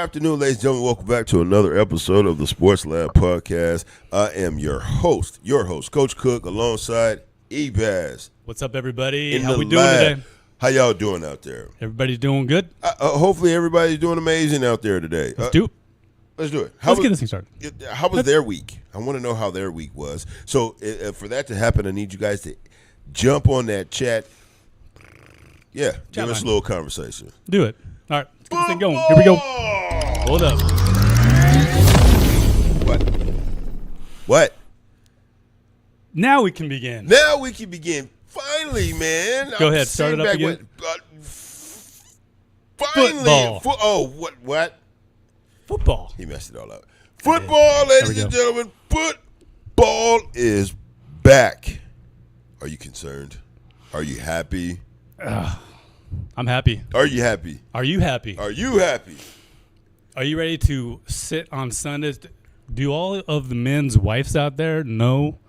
afternoon, ladies and gentlemen. Welcome back to another episode of the Sports Lab Podcast. I am your host, Coach Cook, alongside E-Baz. What's up, everybody? In How the we doing lab. today? How y'all doing out there? Everybody's doing good? Hopefully everybody's doing amazing out there today. Let's do it. Let's do it. Let's get this thing started. How was their week? I want to know how their week was. So for that to happen, I need you guys to jump on that chat. Yeah, give us a little conversation. Do it. All right, let's get this thing going. Here we go. Hold up. What? Now we can begin. Now we can begin. Finally, man. Go ahead. Start it up again. Finally. Football. What? Football. He messed it all up. Football, ladies and gentlemen. Football is back. Are you concerned? Are you happy? I'm happy. Are you happy? Are you happy? Are you happy? Are you ready to sit on Sundays? Do all of the men's wives out there know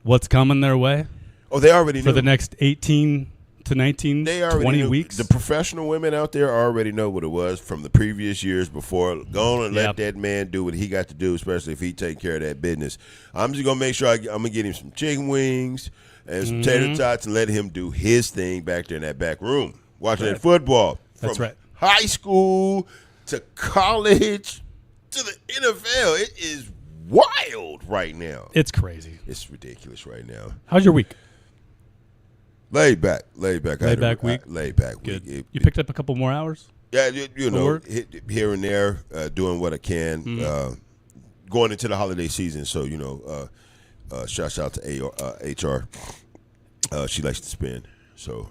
what's coming their way? Oh, they already know. For the next 18 to 19, they already 20 knew. weeks? The professional women out there already know what it was from the previous years before. Go on and let that man do what he got to do, especially if he take care of that business. I'm just going to make sure I'm going to get him some chicken wings and some tater tots and let him do his thing back there in that back room. Watching that football. That's right. High school to college to the NFL. It is wild right now. It's crazy. It's ridiculous right now. How's your week? Laid back. Laid back week? Laid back Good. week. You picked up a couple more hours? Yeah, you know, work? here and there, doing what I can, going into the holiday season. So, you know, shouts out to HR. She likes to spin. So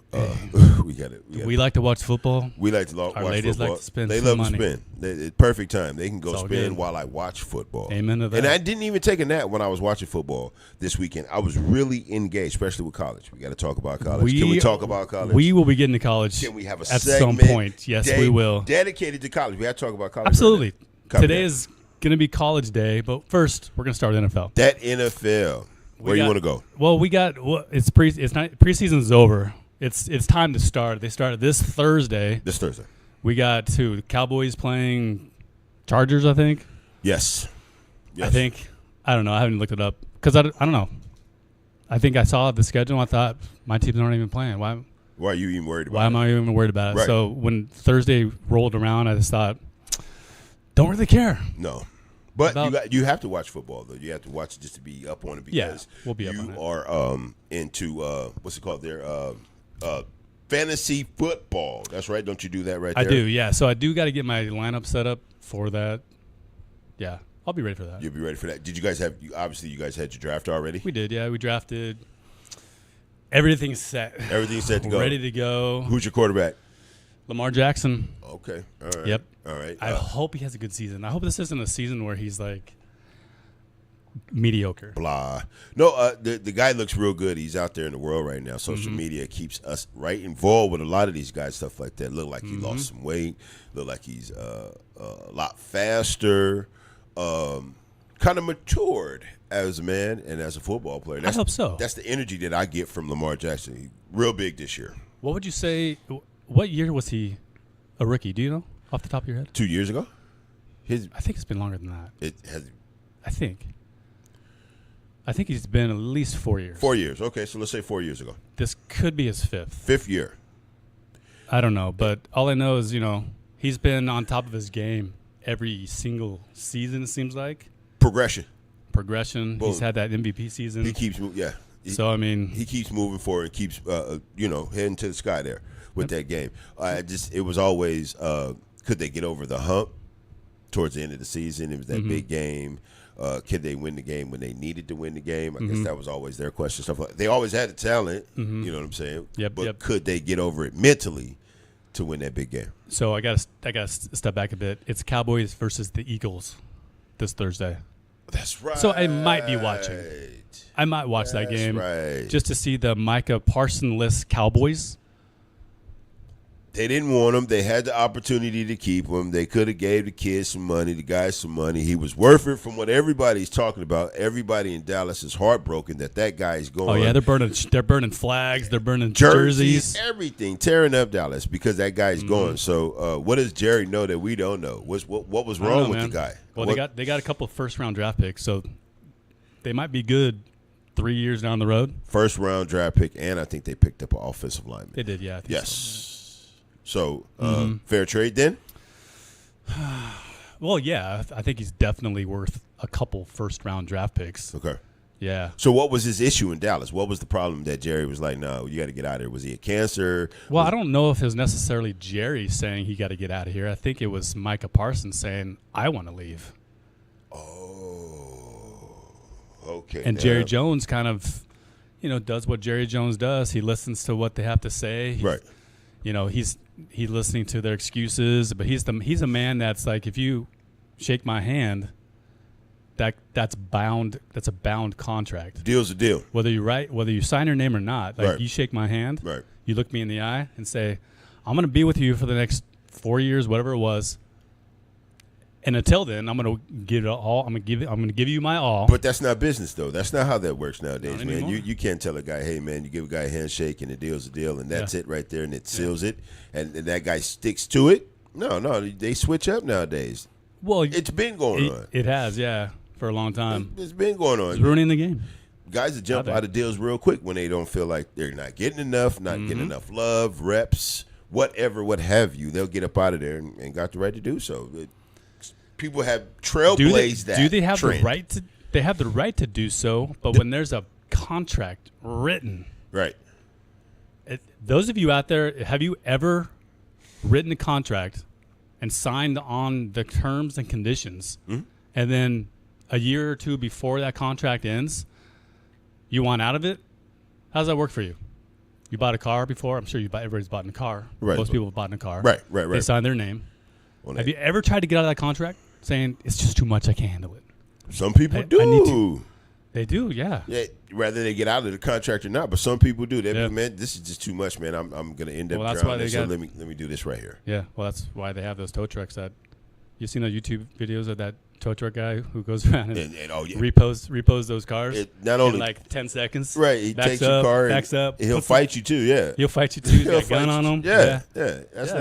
we got it. We like to watch football. We like to watch Our ladies football. like to spend They some love money. to spin. It's perfect time. They can go It's all spin good. while I watch football. Amen to that. And I didn't even take a nap when I was watching football this weekend. I was really engaged, especially with college. We got to talk about college. Can we talk about college? We will be getting to college. Can we have a at segment some point? Yes, we will. Dedicated to college. We got to talk about college. Absolutely. Right Today is going to be college day, but first we're going to start with NFL. That NFL. Where you want to go? Well, it's preseason's over. It's time to start. They started this Thursday. We got the Cowboys playing Chargers, I think. Yes. I think. I don't know. I haven't looked it up because I don't know. I think I saw the schedule. I thought my teams aren't even playing. Why are you even worried about it? Why am I even worried about it? Right. So when Thursday rolled around, I just thought, don't really care. No. But you have to watch football, though. You have to watch it just to be up on it because we'll be up on it. You are into, what's it called there? Fantasy football. That's right. Don't you do that right there? I do, yeah. So I do got to get my lineup set up for that. Yeah, I'll be ready for that. You'll be ready for that. Did you guys have – obviously you guys had your draft already? We did, yeah. We drafted. Everything's set. Everything's set to go. Ready to go. Who's your quarterback? Lamar Jackson. Okay. All right. Yep. All right. I hope he has a good season. I hope this isn't a season where he's like mediocre. Blah. No, the guy looks real good. He's out there in the world right now. Social media keeps us right involved with a lot of these guys, stuff like that. Look like he lost some weight. Look like he's a lot faster. Kind of matured as a man and as a football player. I hope so. That's the energy that I get from Lamar Jackson. He's real big this year. What would you say? What year was he a rookie? Do you know off the top of your head? 2 years ago? I think it's been longer than that. It has. I think he's been at least 4 years. 4 years. Okay, so let's say 4 years ago. This could be his fifth. Fifth year. I don't know, but all I know is, he's been on top of his game every single season, it seems like. Progression. Boom. He's had that MVP season. He keeps moving, he keeps moving forward and keeps, heading to the sky there with that game. It was always, could they get over the hump towards the end of the season? It was that big game. Could they win the game when they needed to win the game? I guess that was always their question. Stuff like they always had the talent. You know what I'm saying? But could they get over it mentally to win that big game? So I got to step back a bit. It's Cowboys versus the Eagles this Thursday. That's right. So I might be watching. I might watch that game just to see the Micah Parsons-less Cowboys They didn't want him. They had the opportunity to keep him. They could have gave the kids some money, the guys some money. He was worth it from what everybody's talking about. Everybody in Dallas is heartbroken that guy is going. Oh yeah, they're burning flags, they're burning jerseys, everything, tearing up Dallas because that guy's going. So what does Jerry know that we don't know? What was wrong with the guy? Well, they got a couple of first-round draft picks, so they might be good 3 years down the road. First-round draft pick, and I think they picked up an offensive lineman. They did, yeah. I think yes. So. So, fair trade then? Well, yeah. I think he's definitely worth a couple first-round draft picks. Okay. Yeah. So what was his issue in Dallas? What was the problem that Jerry was like, no, you got to get out of here? Was he a cancer? Well, I don't know if it was necessarily Jerry saying he got to get out of here. I think it was Micah Parsons saying, I want to leave. Oh, okay. And Jerry Jones kind of, does what Jerry Jones does. He listens to what they have to say. Right. He's listening to their excuses, but he's a man that's like, if you shake my hand, that's bound. That's a bound contract. Deal's a deal. Whether you sign your name or not, like you shake my hand, right. You look me in the eye and say, I'm going to be with you for the next 4 years, whatever it was. And until then, I'm going to give it all. I'm going to give you my all. But that's not business, though. That's not how that works nowadays, man. Anymore. You can't tell a guy, hey, man, you give a guy a handshake and the deal's a deal, and that's it right there, and it seals it, and that guy sticks to it. No, they switch up nowadays. Well, it's been going on. It has, yeah, for a long time. It's been going on. It's ruining the game. Guys that jump out of deals real quick when they don't feel like they're not getting enough, not getting enough love, reps, whatever, what have you. They'll get up out of there and got the right to do so. People have trailblazed that. Do they have trend. the right to? They have the right to do so, but when there's a contract written, right? Those of you out there, have you ever written a contract and signed on the terms and conditions, and then a year or two before that contract ends, you want out of it? How does that work for you? You bought a car before. I'm sure everybody's bought in a car. Right. Most people have bought in a car. Right. They signed their name. Have you ever tried to get out of that contract saying, it's just too much, I can't handle it? Some people do. I need to. They do, yeah. Whether they get out of the contract or not, but some people do. They man, this is just too much, man. I'm going to end up drowning. So let me do this right here. Yeah, well, that's why they have those tow trucks that you've seen those YouTube videos of that tow truck guy who goes around and repos those cars not only in like 10 seconds. Right, he takes your car backs up. He'll fight you too, yeah. He'll fight you too. He's got a gun on him. Yeah.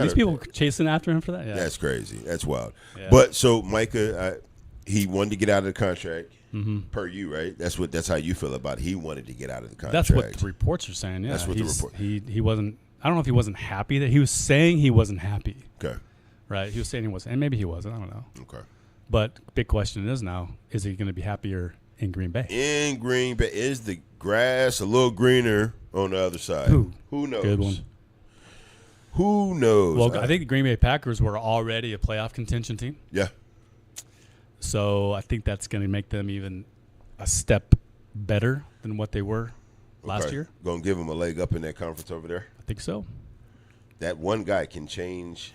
These people chasing after him for that? Yeah. That's crazy. That's wild. Yeah. But so Micah, he wanted to get out of the contract per you, right? That's how you feel about it. He wanted to get out of the contract. That's what the reports are saying, yeah. That's what the report. He wasn't, I don't know if he wasn't happy. That he was saying he wasn't happy. Okay. Right? He was saying he wasn't, and maybe he wasn't. I don't know. Okay. But big question is now, is he going to be happier in Green Bay? In Green Bay, is the grass a little greener on the other side? Who knows? Good one. Who knows? Well, I think the Green Bay Packers were already a playoff contention team. Yeah. So I think that's going to make them even a step better than what they were last year. Going to give them a leg up in that conference over there? I think so. That one guy can change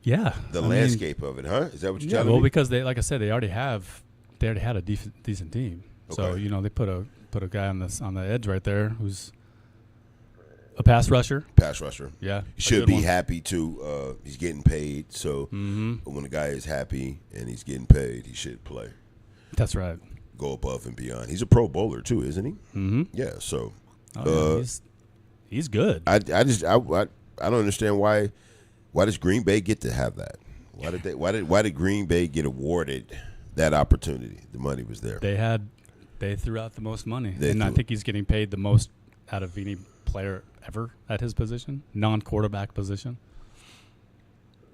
the landscape of it, huh? Is that what you're telling me? Well, because they, like I said, they already had a decent team. Okay. So, they put a guy on the edge right there who's a pass rusher. Yeah. He should be happy too. He's getting paid. So when a guy is happy and he's getting paid, he should play. That's right. Go above and beyond. He's a Pro Bowler too, isn't he? Mm-hmm. Yeah. So he's good. I don't understand why does Green Bay get to have that? Why did Green Bay get awarded that opportunity? The money was there. They threw out the most money, and I think he's getting paid the most out of any player ever at his position, non-quarterback position.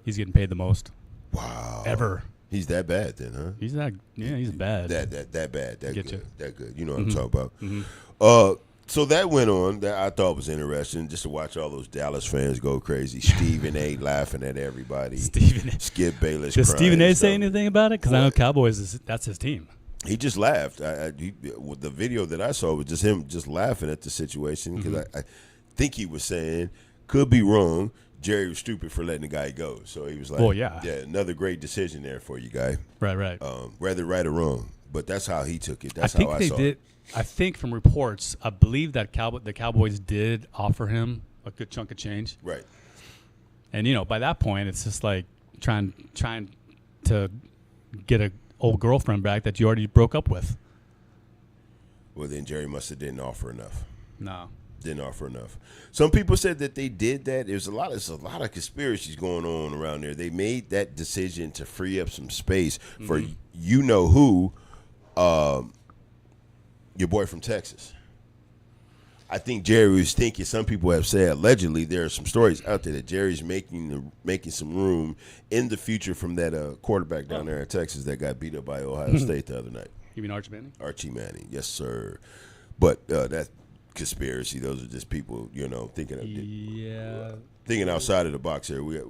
He's getting paid the most. Wow. Ever. He's that bad then, huh? He's bad. That bad. That good. You know what I'm talking about. Mm-hmm. So that went on. That I thought was interesting, just to watch all those Dallas fans go crazy. Stephen A. laughing at everybody. Skip Bayless. Does Stephen A. say anything about it? Because I know Cowboys that's his team. He just laughed. The video that I saw was just him just laughing at the situation because I think he was saying, could be wrong, Jerry was stupid for letting the guy go. So he was like, yeah, another great decision there for you, guy. Right. Whether right or wrong. But that's how he took it. That's how I saw it. I think from reports, I believe that the Cowboys did offer him a good chunk of change. Right. And by that point, it's just like trying to get a old girlfriend back that you already broke up with. Well, then Jerry must have didn't offer enough. No. Didn't offer enough. Some people said that they did that. There's a lot of conspiracies going on around there. They made that decision to free up some space for who, your boy from Texas. I think Jerry was thinking. Some people have said allegedly there are some stories out there that Jerry's making some room in the future from that quarterback down there in Texas that got beat up by Ohio State the other night. You mean Archie Manning? Archie Manning, yes sir. But that conspiracy. Those are just people, thinking outside of the box here. We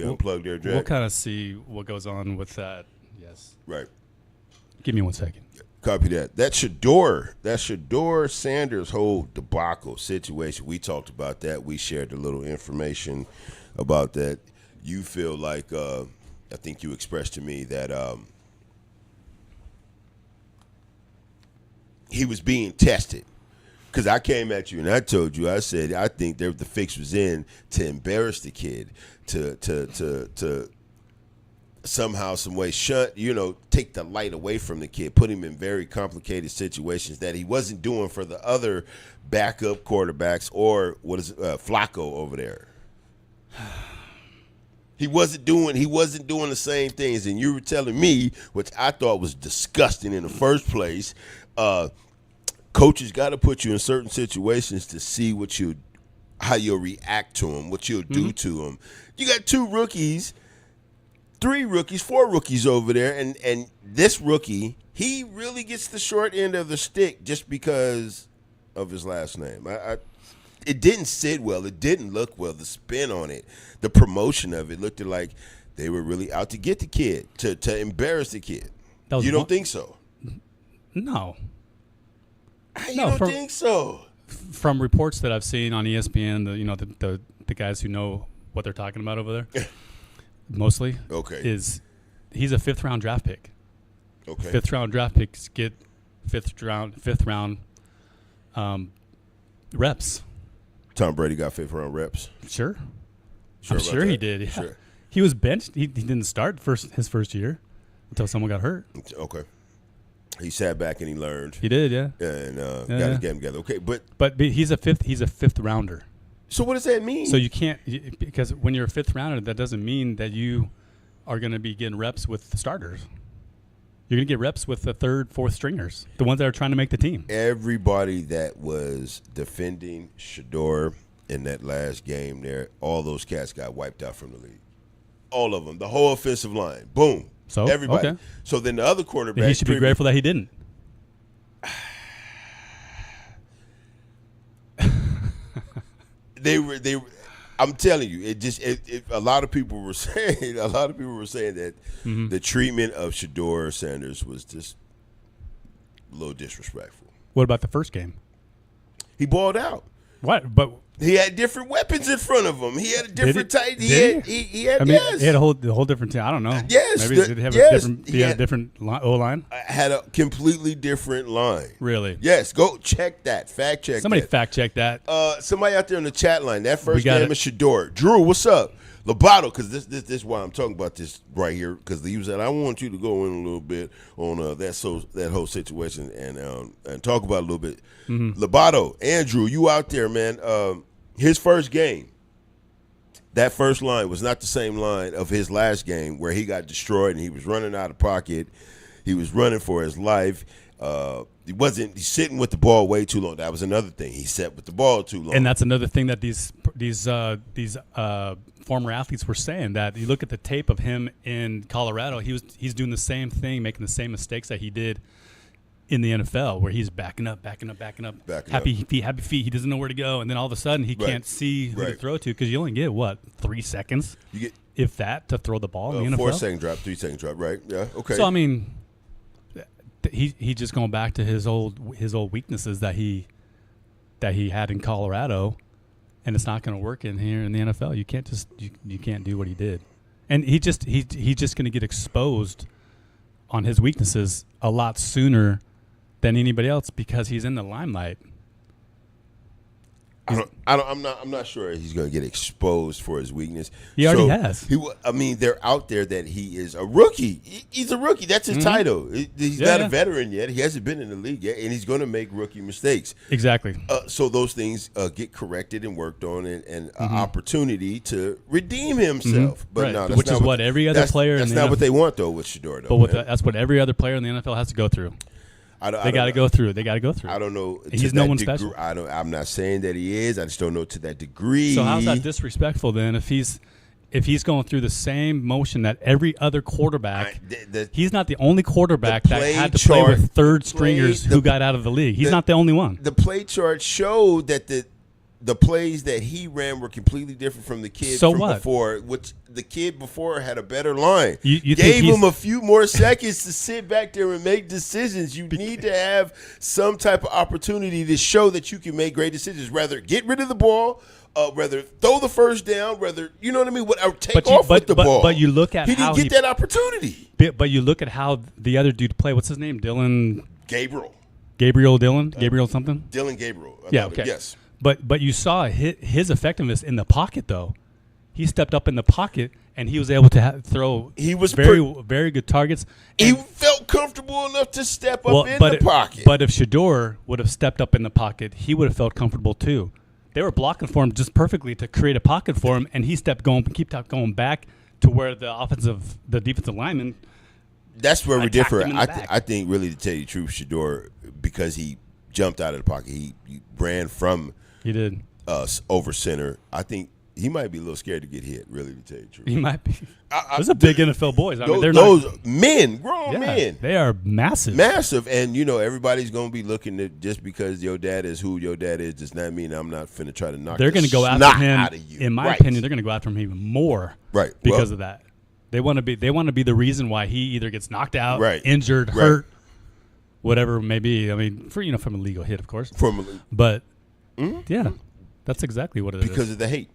unplugged there, Jack. We'll kind of see what goes on with that. Yes. Right. Give me 1 second. Copy that. That Shedeur Sanders whole debacle situation. We talked about that. We shared a little information about that. You feel like I think you expressed to me that he was being tested. Because I came at you and I told you, I said, I think the fix was in to embarrass the kid, to somehow, some way take the light away from the kid, put him in very complicated situations that he wasn't doing for the other backup quarterbacks or Flacco over there. He wasn't doing the same things, and you were telling me, which I thought was disgusting in the first place. Coaches got to put you in certain situations to see how you'll react to them, what you'll do to them. You got 2 rookies, 3 rookies, 4 rookies over there, and this rookie, he really gets the short end of the stick just because of his last name. It didn't sit well. It didn't look well. The spin on it, the promotion of it looked like they were really out to get the kid, to embarrass the kid. You don't think so? No. You don't think so? From reports that I've seen on ESPN, the guys who know what they're talking about over there, mostly, he's a 5th round draft pick. Okay. 5th round draft picks get 5th round reps. Tom Brady got 5th round reps. Sure I'm sure he did. Yeah. Sure. He was benched. He didn't start his first year until someone got hurt. Okay. He sat back and he learned. He did, yeah. And got his game together. Okay, but he's a fifth rounder. So what does that mean? So you can't, because when you're a 5th rounder, that doesn't mean that you are going to be getting reps with the starters. You're going to get reps with the 3rd, 4th stringers, the ones that are trying to make the team. Everybody that was defending Shedeur in that last game there, all those cats got wiped out from the league. All of them. The whole offensive line. Boom. So everybody. Okay. So then the other quarterback. He should be grateful that he didn't. They were. I'm telling you, a lot of people were saying that the treatment of Shedeur Sanders was just a little disrespectful. What about the first game? He balled out. What? But he had different weapons in front of him. He had a different type. He had. He had a whole different team. I don't know. Yes. Maybe did he have a different O-line? Had a completely different line. Really? Yes. Go check that. Fact check. Somebody fact check that. Somebody out there in the chat line. That first game is Shedeur. Drew, what's up? Lobato, because this is why I'm talking about this right here. Because he said I want you to go in a little bit on that whole situation and talk about it a little bit. Lobato, Andrew, you out there, man? His first game, that first line was not the same line of his last game where he got destroyed and he was running out of pocket. He was running for his life. He's sitting with the ball way too long. That was another thing. He sat with the ball too long. And that's another thing that these former athletes were saying, that you look at the tape of him in Colorado, he's doing the same thing, making the same mistakes that he did in the NFL, where he's backing up. Happy feet. He doesn't know where to go, and then all of a sudden he can't see who to throw to, because you only get 3 seconds, if that, to throw the ball in the NFL. 4-second drop, 3-second drop, right? Yeah. Okay. So I mean, he just going back to his old weaknesses that he had in Colorado, and it's not going to work in here in the NFL. You can't you can't do what he did, and he's just going to get exposed on his weaknesses a lot sooner than anybody else because he's in the limelight. I'm not sure he's going to get exposed for his weakness. He already has. They're out there that he is a rookie. He's a rookie. That's his title. He's not a veteran yet. He hasn't been in the league yet, and he's going to make rookie mistakes. Exactly. So those things get corrected and worked on, and an opportunity to redeem himself. But no, which is what every other player. That's not what they want though with Shedeur. But that's what every other player in the NFL has to go through. They got to go through. I don't know. He's no one special. I'm not saying that he is. I just don't know to that degree. So how's that disrespectful then? If he's going through the same motion that every other quarterback, he's not the only quarterback that had to play with third stringers who got out of the league. He's not the only one. The play chart showed that the plays that he ran were completely different from the kid before, which the kid before had a better line. You gave him a few more seconds to sit back there and make decisions. You need to have some type of opportunity to show that you can make great decisions. Rather get rid of the ball, rather throw the first down, rather, you know what I mean? Take off with the ball. But you look at he didn't get that opportunity. But you look at how the other dude played. What's his name? Gabriel Dillon? Gabriel something? Dillon Gabriel. Yeah, okay. Yes. But you saw his effectiveness in the pocket, though. He stepped up in the pocket, and he was able to throw very good targets. He felt comfortable enough to step up in the pocket. But if Shedeur would have stepped up in the pocket, he would have felt comfortable, too. They were blocking for him just perfectly to create a pocket for him, and he kept going back to where the defensive lineman. That's where we differ. I think, really, to tell you the truth, Shedeur, because he jumped out of the pocket, he ran from. He did. Over center. I think he might be a little scared to get hit, really, to tell you the truth. He might be. Those are big NFL boys. Those grown men. They are massive. Massive. And, everybody's going to be looking at just because your dad is who your dad is does not mean I'm not finna try to knock They're going to go after him. Out of you. In my opinion, they're going to go after him even more. Right. Because of that. They want to be the reason why he either gets knocked out, injured, hurt, whatever it may be. I mean, from a legal hit, of course. But yeah, that's exactly what it is. Because of the hate.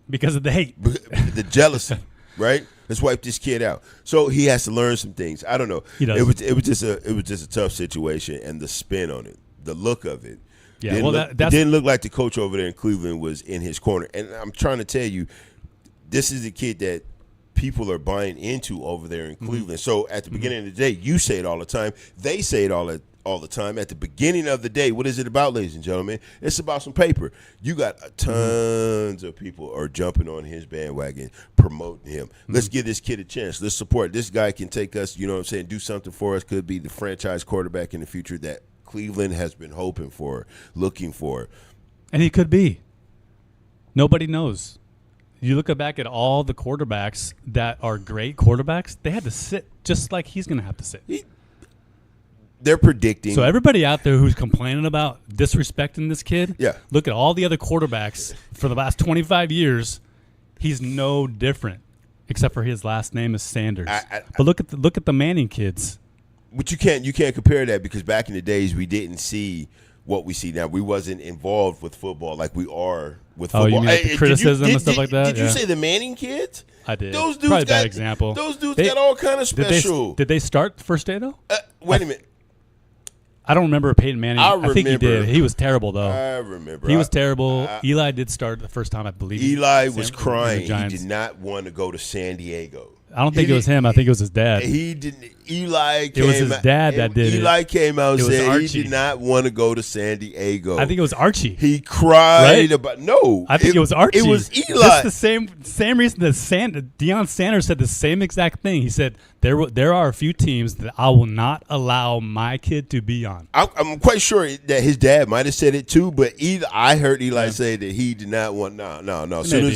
Because of the hate. The jealousy, right? Let's wipe this kid out. So he has to learn some things. I don't know. He does. It was just a tough situation, and the spin on it, the look of it. Yeah, it didn't look like the coach over there in Cleveland was in his corner. And I'm trying to tell you, this is a kid that people are buying into over there in Cleveland. So at the beginning of the day, you say it all the time. They say it all the time. At the beginning of the day, what is it about, ladies and gentlemen? It's about some paper. You got tons of people are jumping on his bandwagon, promoting him. Let's give this kid a chance. Let's support. This guy can take us, do something for us. Could be the franchise quarterback in the future that Cleveland has been hoping for, looking for. And he could be. Nobody knows. You look back at all the quarterbacks that are great quarterbacks, they had to sit just like he's going to have to sit. They're predicting. So everybody out there who's complaining about disrespecting this kid, yeah. Look at all the other quarterbacks for the last 25 years. He's no different, except for his last name is Sanders. But look at the Manning kids. But you can't compare that because back in the days we didn't see what we see now. We wasn't involved with football like we are with football. Oh, you mean like the criticism and stuff like that? Did you say the Manning kids? I did. Those dudes probably a bad example. Those dudes got all kind of special. Did they start the first day though? Wait a minute. I don't remember Peyton Manning. I think he did. He was terrible, though. I remember. He was terrible. Eli did start the first time, I believe. Eli was crying. He did not want to go to San Diego. I don't think it was him. I think it was his dad. He didn't. Eli came. It was his dad that did it. Eli came out and said he did not want to go to San Diego. I think it was Archie. He cried about I think it was Archie. It was Eli. That's the same reason that Deion Sanders said the same exact thing. He said there are a few teams that I will not allow my kid to be on. I'm quite sure that his dad might have said it too, but I heard Eli say that he did not want. No.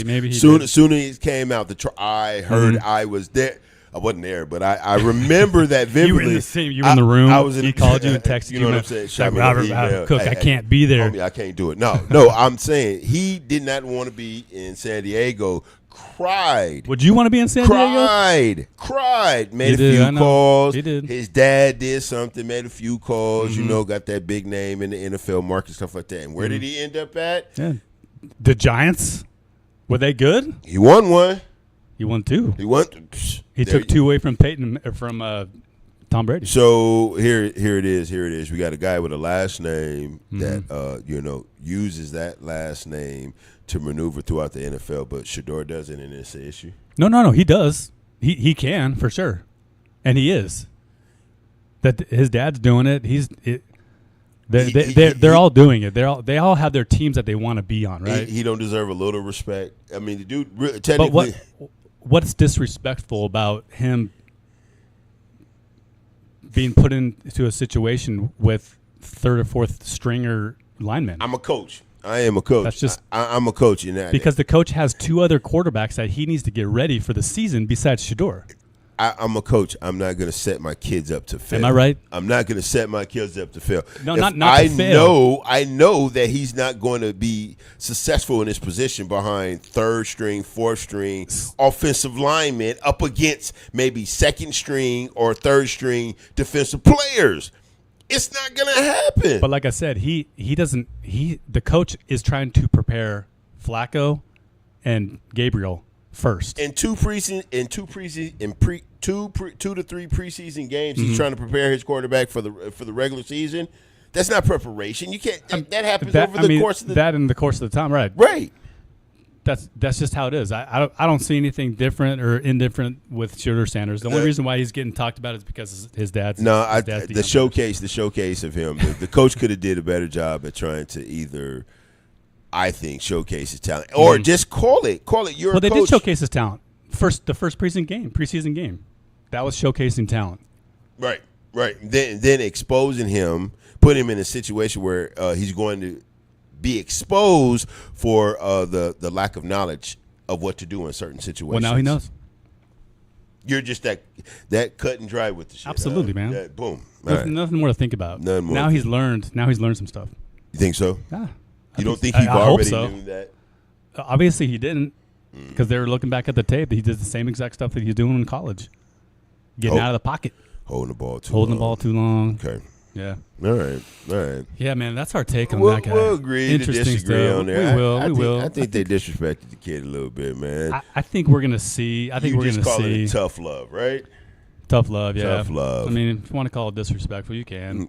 Maybe soon as it came out, I heard I was there. I wasn't there, but I remember that vividly. You were in the same. You were in the room. I was in. He called you and texted you. You know what I'm saying? Like, Robert Cook, I can't be there. Homie, I can't do it. No. I'm saying he did not want to be in San Diego. Cried. Would you want to be in San Diego? Cried. Made a few calls. He did. His dad did something. Made a few calls. Got that big name in the NFL market, stuff like that. And where did he end up at? Yeah. The Giants. Were they good? He won one. He won two. He won. He took two away from Peyton Tom Brady. So here it is. We got a guy with a last name that uses that last name to maneuver throughout the NFL, but Shedeur doesn't, and it's an issue. No. He does. He can for sure, and he is. That his dad's doing it. They're all doing it. They all have their teams that they want to be on, right? He don't deserve a little respect. I mean, the dude technically. But what's disrespectful about him being put into a situation with third or fourth stringer linemen? I'm a coach. I am a coach. That's just I'm a coach in that. Because the coach has two other quarterbacks that he needs to get ready for the season besides Shedeur. I'm a coach. I'm not going to set my kids up to fail. Am I right? I'm not going to set my kids up to fail. No, not to fail. I know that he's not going to be successful in his position behind third string, fourth string offensive linemen up against maybe second string or third string defensive players. It's not going to happen. But like I said, the coach is trying to prepare Flacco and Gabriel first. In two to three preseason games, he's trying to prepare his quarterback for the regular season. That's not preparation. You can't. That happens over the course of in the course of the time, right? Right. That's just how it is. I don't see anything different or indifferent with Shedeur Sanders. The only reason why he's getting talked about is because his dad's. The showcase of him. The coach could have did a better job at trying to either, I think, showcase his talent or just call it. You're well, a coach. They did showcase his talent. The first preseason game, that was showcasing talent. Right. Then exposing him, put him in a situation where he's going to be exposed for the lack of knowledge of what to do in certain situations. Well, now he knows. You're just that cut and dry with the shit. Absolutely, man. Boom. Nothing more to think about. Nothing more. Now he's learned some stuff. You think so? Yeah. You don't think he already knew that? Obviously, he didn't, because they were looking back at the tape. He did the same exact stuff that he's doing in college, getting out of the pocket, holding the ball too long. Okay. Yeah. All right. Yeah, man, that's our take on that guy. We'll agree to disagree on there. We will. I think they disrespected the kid a little bit, man. I think we're gonna see. We're gonna see. Call it tough love, right? Tough love, yeah. Tough love. I mean, if you want to call it disrespectful, you can.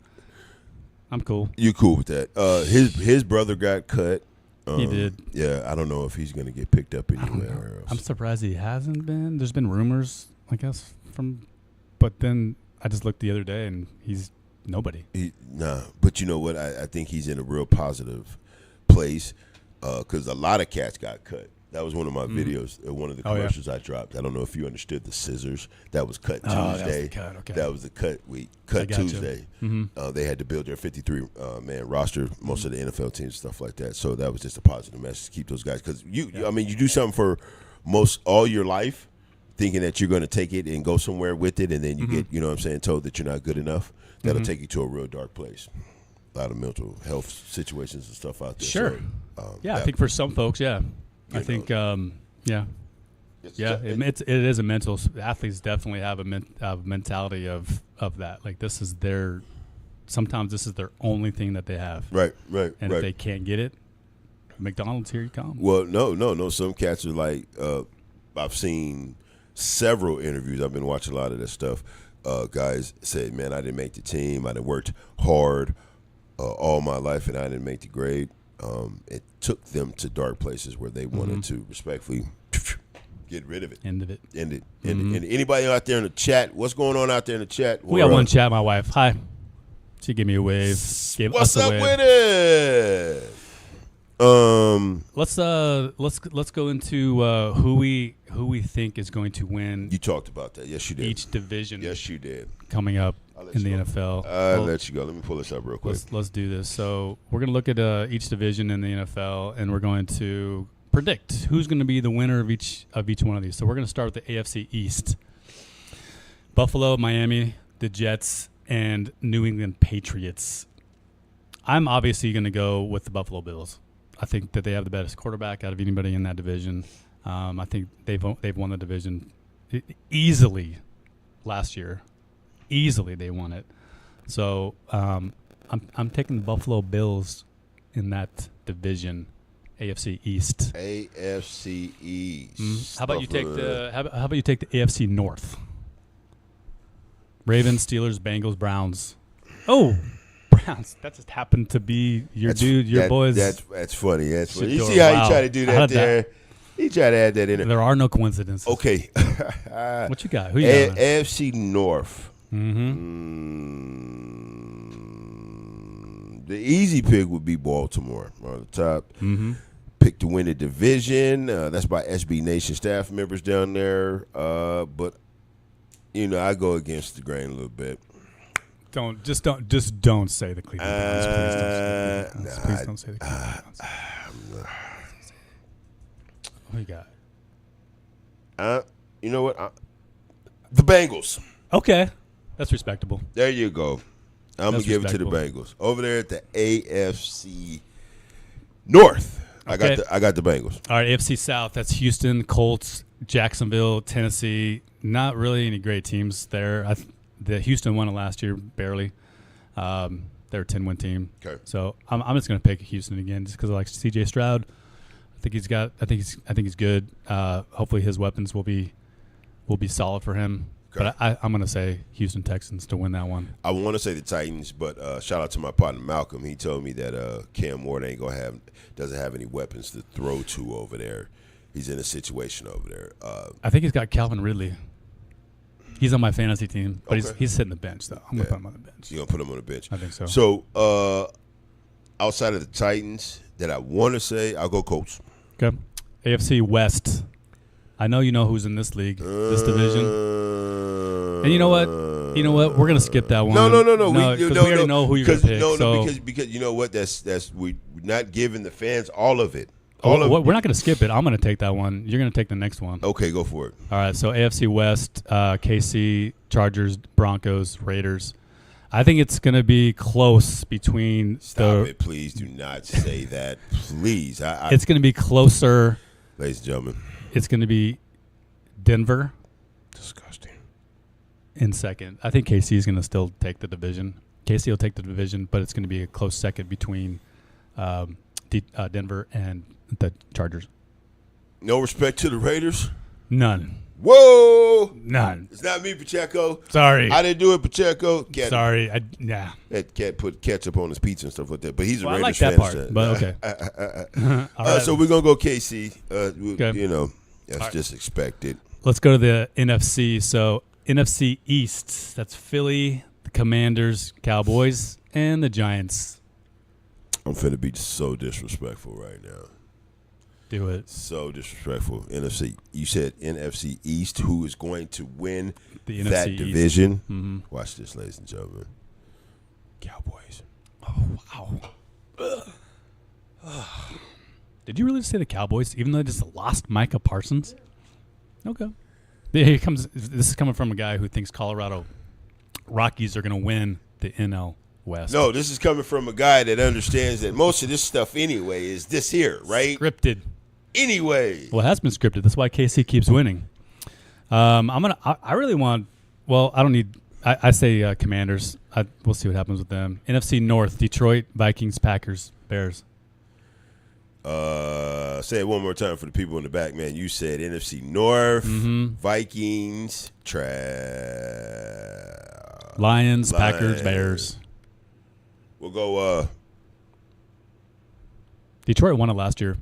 I'm cool. You cool with that? His brother got cut. He did. Yeah, I don't know if he's gonna get picked up anywhere else. I'm surprised he hasn't been. There's been rumors, I guess, but then I just looked the other day and he's nobody. But you know what? I think he's in a real positive place because a lot of cats got cut. That was one of my videos, one of the commercials I dropped. I don't know if you understood the scissors. That was cut Tuesday. That was the cut, okay. That was the cut week. Cut Tuesday. They had to build their 53-man roster, most of the NFL teams, stuff like that. So that was just a positive message to keep those guys. Because, you do something for all your life, thinking that you're going to take it and go somewhere with it, and then you get, told that you're not good enough. That'll take you to a real dark place. A lot of mental health situations and stuff out there. Sure. So, I think for some folks, I think, it is a mental. Athletes definitely have a mentality of that. Like sometimes this is their only thing that they have. Right. And if they can't get it, McDonald's, here you come. Well, no. Some cats are like, I've seen several interviews. I've been watching a lot of this stuff. Guys say, man, I didn't make the team. I done worked hard all my life, and I didn't make the grade. It took them to dark places where they wanted to respectfully get rid of it. End it. And anybody out there in the chat, what's going on out there in the chat? We got one chat, my wife. Hi. She gave me a wave. What's up with it? Let's go into who we think is going to win. You talked about that. Yes, you did. Each division. Yes, you did. Coming up in the NFL. I'll let you go. Let me pull this up real quick. Let's do this. So we're going to look at each division in the NFL, and we're going to predict who's going to be the winner of each one of these. So we're going to start with the AFC East. Buffalo, Miami, the Jets, and New England Patriots. I'm obviously going to go with the Buffalo Bills. I think that they have the best quarterback out of anybody in that division. I think they've won the division easily last year. Easily they won it. So I'm taking the Buffalo Bills in that division, AFC East. AFC East. How about you take the AFC North? Ravens, Steelers, Bengals, Browns. Oh, Browns. That just happened to be your boys. That's funny. That's funny. You Shador, see how wow. he tried to do that there? He tried to add that in there. There are no coincidences. Okay. What you got? Who you got? AFC North. The easy pick would be Baltimore on the top. Pick to win the division. That's by SB Nation staff members down there. But I go against the grain a little bit. Don't say the Cleveland Browns. Please don't say the Cleveland Browns. What you got? You know what? The Bengals. Okay, that's respectable. There you go. I'm going to give it to the respectable. Bengals. Over there at the AFC North, Okay. I got the Bengals. All right, AFC South. That's Houston, Colts, Jacksonville, Tennessee. Not really any great teams there. The Houston won it last year, barely. They're a 10-win team. Okay. So I'm just going to pick Houston again, just because I like C.J. Stroud. I think he's good. Hopefully his weapons will be solid for him. Okay. But I'm going to say Houston Texans to win that one. I want to say the Titans, but shout out to my partner Malcolm. He told me that Cam Ward doesn't have any weapons to throw to over there. He's in a situation over there. I think he's got Calvin Ridley. He's on my fantasy team, but Okay. he's sitting the bench though. I'm gonna put him on the bench. You're gonna put him on the bench. I think so. So outside of the Titans, that I want to say, I'll go Colts. Okay. AFC West. I know you know who's in this league, this division. And you know what? We're gonna skip that one. No. Because we already know who you're gonna pick. Because you know what? That's we're not giving the fans all of it. We're not going to skip it. I'm going to take that one. You're going to take the next one. Okay, go for it. All right, so AFC West, KC, Chargers, Broncos, Raiders. I think it's going to be close between Stop it. Please do not say that. Please. It's going to be closer. Ladies and gentlemen. It's going to be Denver. Disgusting. In second. I think KC is going to still take the division. KC will take the division, but it's going to be a close second between Denver and the Chargers. No respect to the Raiders? None. Whoa! None. It's not me, Pacheco. Sorry. I didn't do it, Pacheco. Sorry. That cat put ketchup on his pizza and stuff like that. But he's a Raiders I like fan. that part, but okay. All right. So we're going to go KC. Okay. That's just expected. Let's go to the NFC. So NFC East, that's Philly, the Commanders, Cowboys, and the Giants. I'm finna be so disrespectful right now. Do it. So disrespectful. NFC. You said NFC East. Who is going to win the that NFC division? East. Mm-hmm. Watch this, ladies and gentlemen. Cowboys. Oh, wow. Did you really say the Cowboys, even though they just lost Micah Parsons? Okay. Here comes. This is coming from a guy who thinks Colorado Rockies are going to win the NL West. No, this is coming from a guy that understands that most of this stuff anyway is this here, right? Scripted. Anyway. Well, it has been scripted. That's why KC keeps winning. I really want. Well, I don't need. I say Commanders. We'll see what happens with them. NFC North: Detroit, Vikings, Packers, Bears. Say it one more time for the people in the back, man. You said NFC North, Vikings, Lions, Packers, Bears. We'll go. Detroit won it last year.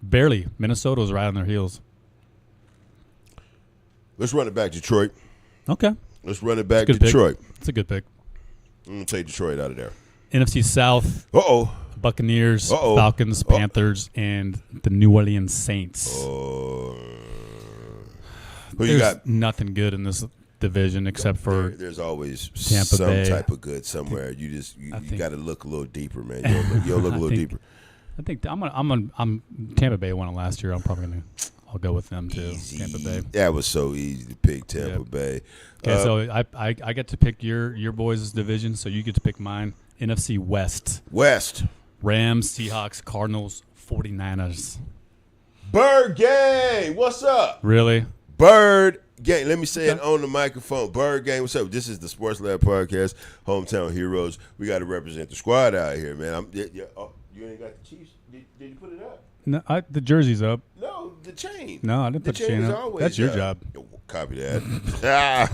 Barely. Minnesota was right on their heels. Let's run it back, Detroit. Okay. Let's run it back, Detroit. It's a good pick. I'm going to take Detroit out of there. NFC South. Uh-oh. Buccaneers, Falcons, Panthers, and the New Orleans Saints. Who There's you got? Nothing good in this division except for there's always Tampa some Bay. Type of good somewhere. You got to look a little deeper, man. You'll look a little deeper. I think I'm Tampa Bay won it last year. I'll go with them too. Easy. Tampa Bay. That was so easy to pick Tampa Bay. Okay, so I get to pick your boys' division, so you get to pick mine. NFC West. Rams, Seahawks, Cardinals, 49ers. Bird Gang, what's up? Really? Bird Gang. Let me say it on the microphone. Bird Gang, what's up? This is the Sports Lab Podcast, Hometown Heroes. We got to represent the squad out here, man. You ain't got the Chiefs? Did you put it up? No, the jersey's up. No, the chain. No, I didn't put the chain up. That's your job. Copy that.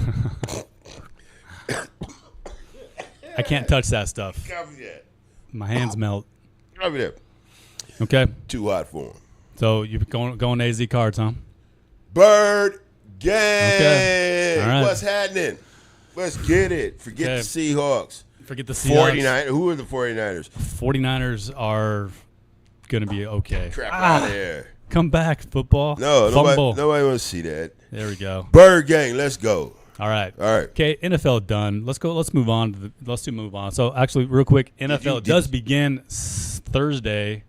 I can't touch that stuff. Copy that. My hands melt. Copy that. Okay. Too hot for him. So you're going AZ Cards, huh? Bird gang. Okay. All right. What's happening? Let's get it. Forget Okay. the Seahawks. Forget the Seahawks. 49. Who are the 49ers? 49ers are going to be okay. Crap out of here. Come back, football. No, Fumble. nobody wants to see that. There we go. Bird gang, let's go. All right. All right. Okay, NFL done. Let's go. Let's move on. Let's move on. So actually, real quick, NFL does begin Thursday,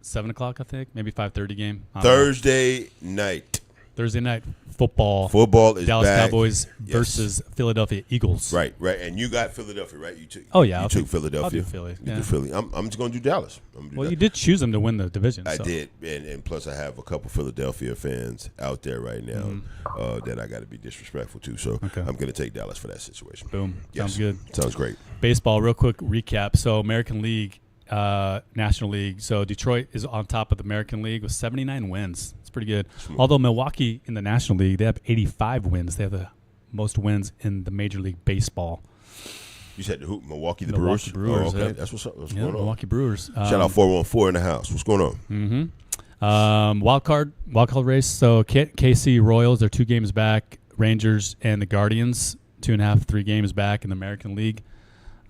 7 o'clock, I think, maybe 5:30 game. Thursday night. Thursday night football. Football is Dallas back. Cowboys versus Philadelphia Eagles. Right. And you got Philadelphia, right? You took. Oh yeah, you took Philadelphia. I'll do Philly. You did Philly. I'm just going to do Dallas. Well, you did choose them to win the division. I so. did, and plus I have a couple Philadelphia fans out there right now that I got to be disrespectful to. So Okay. I'm going to take Dallas for that situation. Boom. Yes. Sounds good. Sounds great. Baseball, real quick recap. So American League, National League. So Detroit is on top of the American League with 79 wins. It's pretty good. Smooth. Although Milwaukee in the National League, they have 85 wins. They have the most wins in the Major League Baseball. You said who? Milwaukee the Milwaukee Brewers? Brewers, Oh, okay. yeah. That's what's up. What's Yeah, going on? Milwaukee Brewers. Shout out 414 in the house. What's going on? Wild card race. So KC Royals, they're 2 games back. Rangers and the Guardians, 2.5, 3 games back in the American League.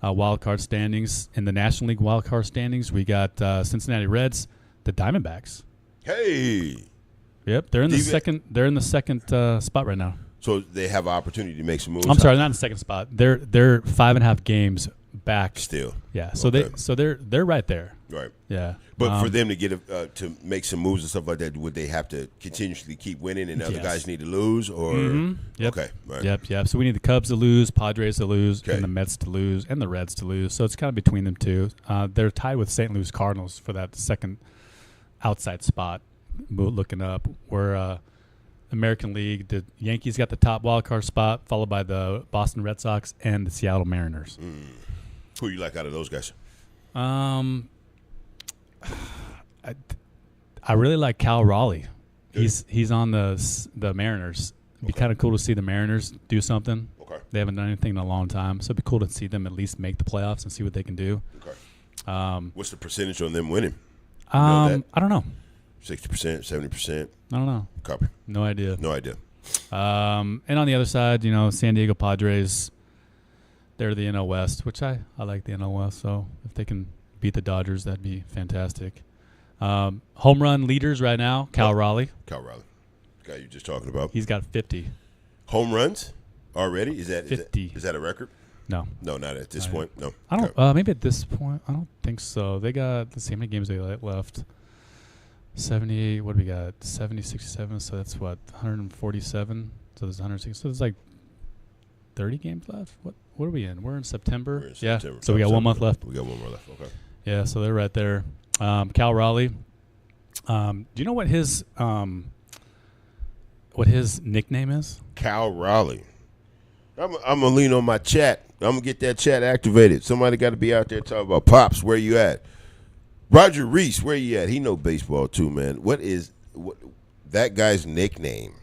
Wild card standings. In the National League wild card standings, we got Cincinnati Reds, the Diamondbacks. Hey. Yep, they're in the second. They're in the second spot right now. So they have an opportunity to make some moves. I'm sorry, not in the second spot. They're 5.5 games back. Still. Yeah. So Okay. they're right there. Right. Yeah. But for them to get to make some moves and stuff like that, would they have to continuously keep winning and other Yes. guys need to lose? Or Yep. Okay. Right. Yep. So we need the Cubs to lose, Padres to lose, Okay. and the Mets to lose, and the Reds to lose. So it's kind of between them two. They're tied with St. Louis Cardinals for that second outside spot. Looking up, where American League, the Yankees got the top wild card spot, followed by the Boston Red Sox and the Seattle Mariners. Who you like out of those guys? I really like Cal Raleigh. He's on the Mariners. It'd be kind of cool to see the Mariners do something. Okay. They haven't done anything in a long time, so it'd be cool to see them at least make the playoffs and see what they can do. Okay. What's the percentage on them winning? I don't know. 60%, 70%? I don't know. Copy. No idea. No idea. And on the other side, San Diego Padres, they're the NL West, which I like the NL West. So if they can beat the Dodgers, that'd be fantastic. Home run leaders right now, Cal Raleigh. Cal Raleigh. The guy you just talking about. He's got 50. Home runs already? Is that 50. Is that a record? No. No, not at this point. No. I don't. Okay. Maybe at this point, I don't think so. They got, let's see how many games they left. 78. What do we got? 70, 67. So that's what, 147. So there's 160. So there's like 30 games left. What are we in? We're in September. We're in September. So we got 1 month left. We got 1 more left. Okay. Yeah. So they're right there. Cal Raleigh. Do you know what his nickname is? Cal Raleigh. I'm gonna lean on my chat. I'm gonna get that chat activated. Somebody got to be out there talking about Pops. Where you at? Roger Reese, where you at? He know baseball too, man. What that guy's nickname?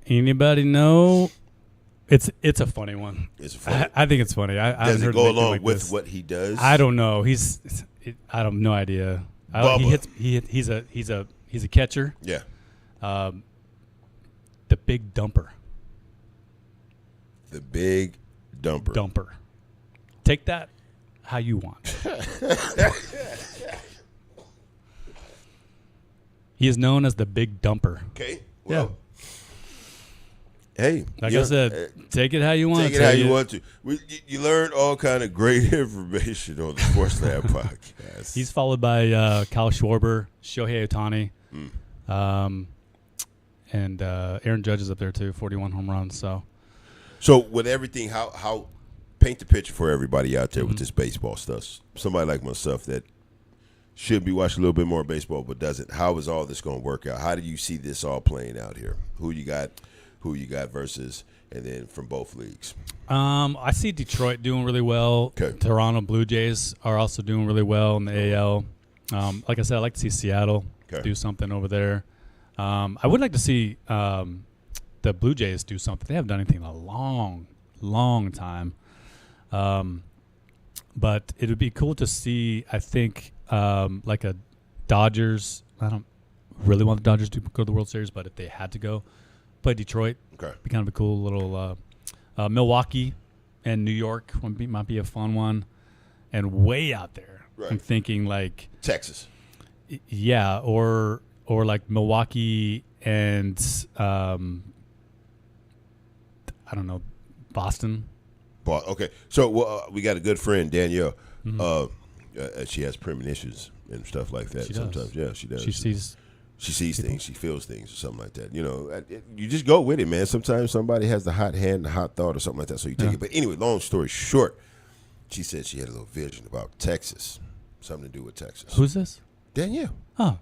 Anybody know? It's a funny one. It's funny. I think it's funny. I Does haven't it heard go anything along like with this. what he does? I don't know. I have no idea. He Bubba. He's a catcher. Yeah. The big dumper. The big dumper. Dumper. Take that how you want. He is known as the big dumper. Okay. Well. Yeah. Hey. Like I said, take it how you want. Take it how you want to. You learned all kind of great information on the Sports Lab podcast. He's followed by Kyle Schwarber, Shohei Ohtani, and Aaron Judge is up there too, 41 home runs. So with everything, how paint the picture for everybody out there with this baseball stuff. Somebody like myself that should be watching a little bit more baseball but doesn't. How is all this going to work out? How do you see this all playing out here? Who you got versus, and then from both leagues? I see Detroit doing really well. Okay. Toronto Blue Jays are also doing really well in the AL. Like I said, I'd like to see Seattle do something over there. I would like to see the Blue Jays do something. They haven't done anything in a long long time. But it would be cool to see, I think, like a Dodgers. I don't really want the Dodgers to go to the World Series, but if they had to go, play Detroit. Okay. Be kind of a cool little Milwaukee and New York might be a fun one. And way out there, right. I'm thinking like Texas. Yeah, or like Milwaukee and I don't know, Boston. Okay, so we got a good friend, Danielle. Mm-hmm. She has premonitions and stuff like that. She Sometimes, does. yeah, she does. She sees things, she feels things, or something like that. You know, you just go with it, man. Sometimes somebody has the hot hand, the hot thought, or something like that, so you take it. But anyway, long story short, she said she had a little vision about Texas, something to do with Texas. Who's this? Danielle. Oh,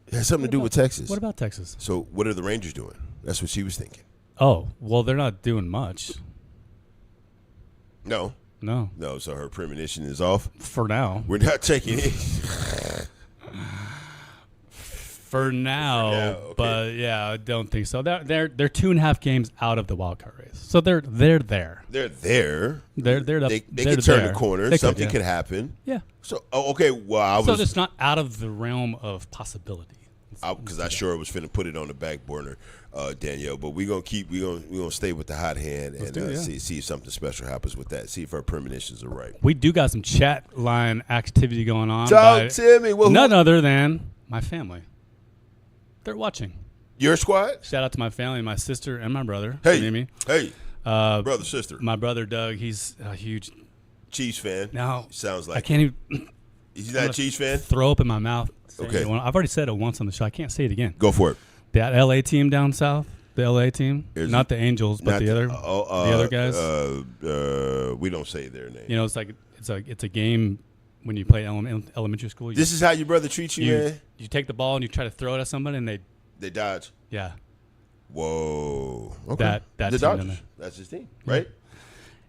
It has something to do with Texas. What about Texas? So what are the Rangers doing? That's what she was thinking. Oh, well, they're not doing much. No. So her premonition is off. For now. We're not taking it. For now, okay. But yeah, I don't think so. They're 2.5 games out of the wild card race, so they're there. They're there. They can turn the corner. Something could happen. Yeah. So okay. Well, so it's not out of the realm of possibility. Because I sure was finna put it on the back burner, Danielle. But we're gonna stay with the hot hand and see if something special happens with that. See if our premonitions are right. We do got some chat line activity going on. Talk to me. Well, none other than my family. They're watching. Your squad? Shout out to my family, my sister and my brother. Hey, Mimi. Brother, sister. My brother Doug. He's a huge Chiefs fan. No, sounds like I can't even. He's not a Chiefs fan. Throw up in my mouth. Okay. I've already said it once on the show. I can't say it again. Go for it. That LA team down south, the LA team, not the Angels, but the other guys. We don't say their name. You know, it's a game when you play elementary school. This is how your brother treats you, man. You take the ball and you try to throw it at somebody, and they dodge. Yeah. Whoa. Okay. That the team Dodgers. That's his team, right?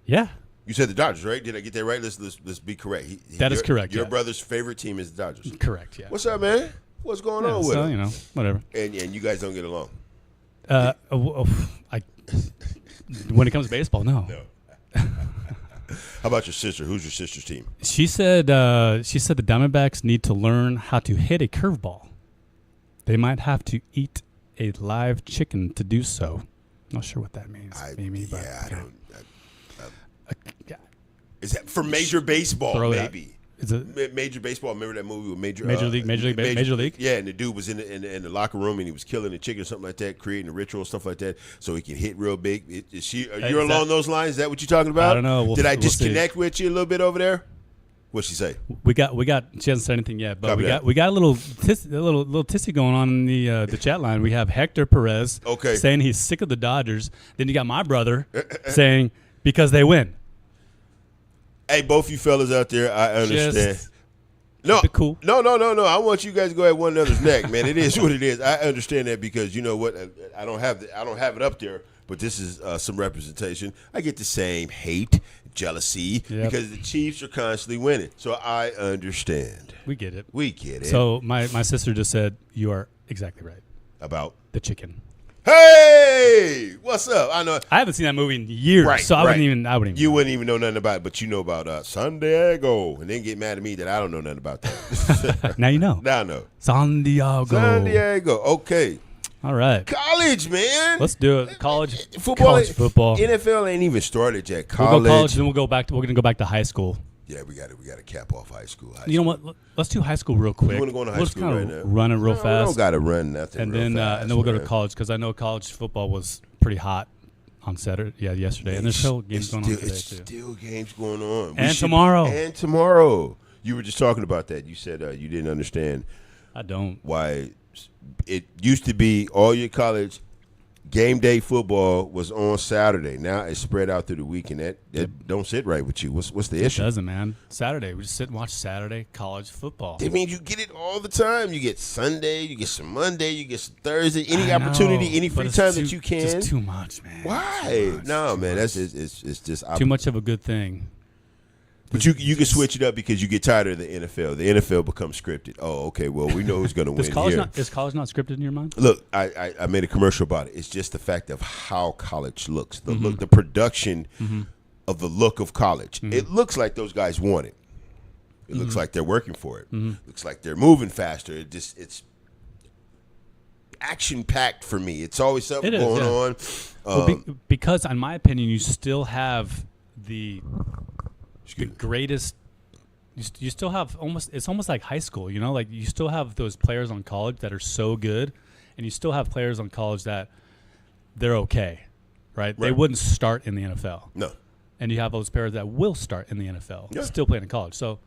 Yeah. You said the Dodgers, right? Did I get that right? Let's be correct. That is correct. Your brother's favorite team is the Dodgers. Correct. Yeah. What's up, man? What's going on with him? Whatever. And you guys don't get along. When it comes to baseball, no. How about your sister? Who's your sister's team? She said the Diamondbacks need to learn how to hit a curveball. They might have to eat a live chicken to do so. Not sure what that means. I don't. Is that for Major Baseball? Maybe. Is it Major Baseball? Remember that movie with Major League? Yeah, and the dude was in the locker room and he was killing a chicken or something like that, creating a ritual, stuff like that, so he can hit real big. You're along those lines? Is that what you're talking about? I don't know. Did I disconnect with you a little bit over there? What'd she say? We got. She hasn't said anything yet, but we got a little tissy going on in the chat line. We have Hector Perez saying he's sick of the Dodgers. Then you got my brother saying because they win. Hey, both you fellas out there, I understand. Cool. No. I want you guys to go at one another's neck, man. It is what it is. I understand that because you know what? I don't have it up there, but this is some representation. I get the same hate, jealousy because the Chiefs are constantly winning. So I understand. We get it. So my sister just said you are exactly right about the chicken. Hey, what's up? I know I haven't seen that movie in years, so I wouldn't even. You wouldn't even know nothing about it, but you know about San Diego, and then get mad at me that I don't know nothing about that. Now you know. Now I know. San Diego. Okay. All right. College, man. Let's do it. College football. Football. NFL ain't even started yet. College. We'll go college, then we'll go back. We're gonna go back to high school. Yeah, we got to cap off high school. You know what? Let's do high school real quick. You want to go into high school right now? Run it real fast. We don't got to run nothing. And then we'll go to college because I know college football was pretty hot on Saturday. Yeah, yesterday. And there's still games going on today too. Still games going on. And tomorrow. And tomorrow. You were just talking about that. You said you didn't understand. I don't. Why it used to be all your college game day football was on Saturday. Now it's spread out through the weekend. That don't sit right with you. What's the issue? It doesn't, man. Saturday. We just sit and watch Saturday college football. It means you get it all the time. You get Sunday, you get some Monday, you get some Thursday. Any opportunity, any free time that you can. It's too much, man. Why? No, man. That's it's just too much of a good thing. But you can switch it up because you get tired of the NFL. The NFL becomes scripted. Oh, okay. Well, we know who's going to win here. Is college not scripted in your mind? Look, I made a commercial about it. It's just the fact of how college looks. The look, the production of the look of college. It looks like those guys want it. It looks like they're working for it. Looks like they're moving faster. It's action packed for me. It's always something going on. Because, in my opinion, you still have the greatest. You still have it's almost like high school, you know, like you still have those players on college that are so good, and you still have players on college that they're okay, right? They wouldn't start in the NFL. No. And you have those players that will start in the NFL, still playing in college. So,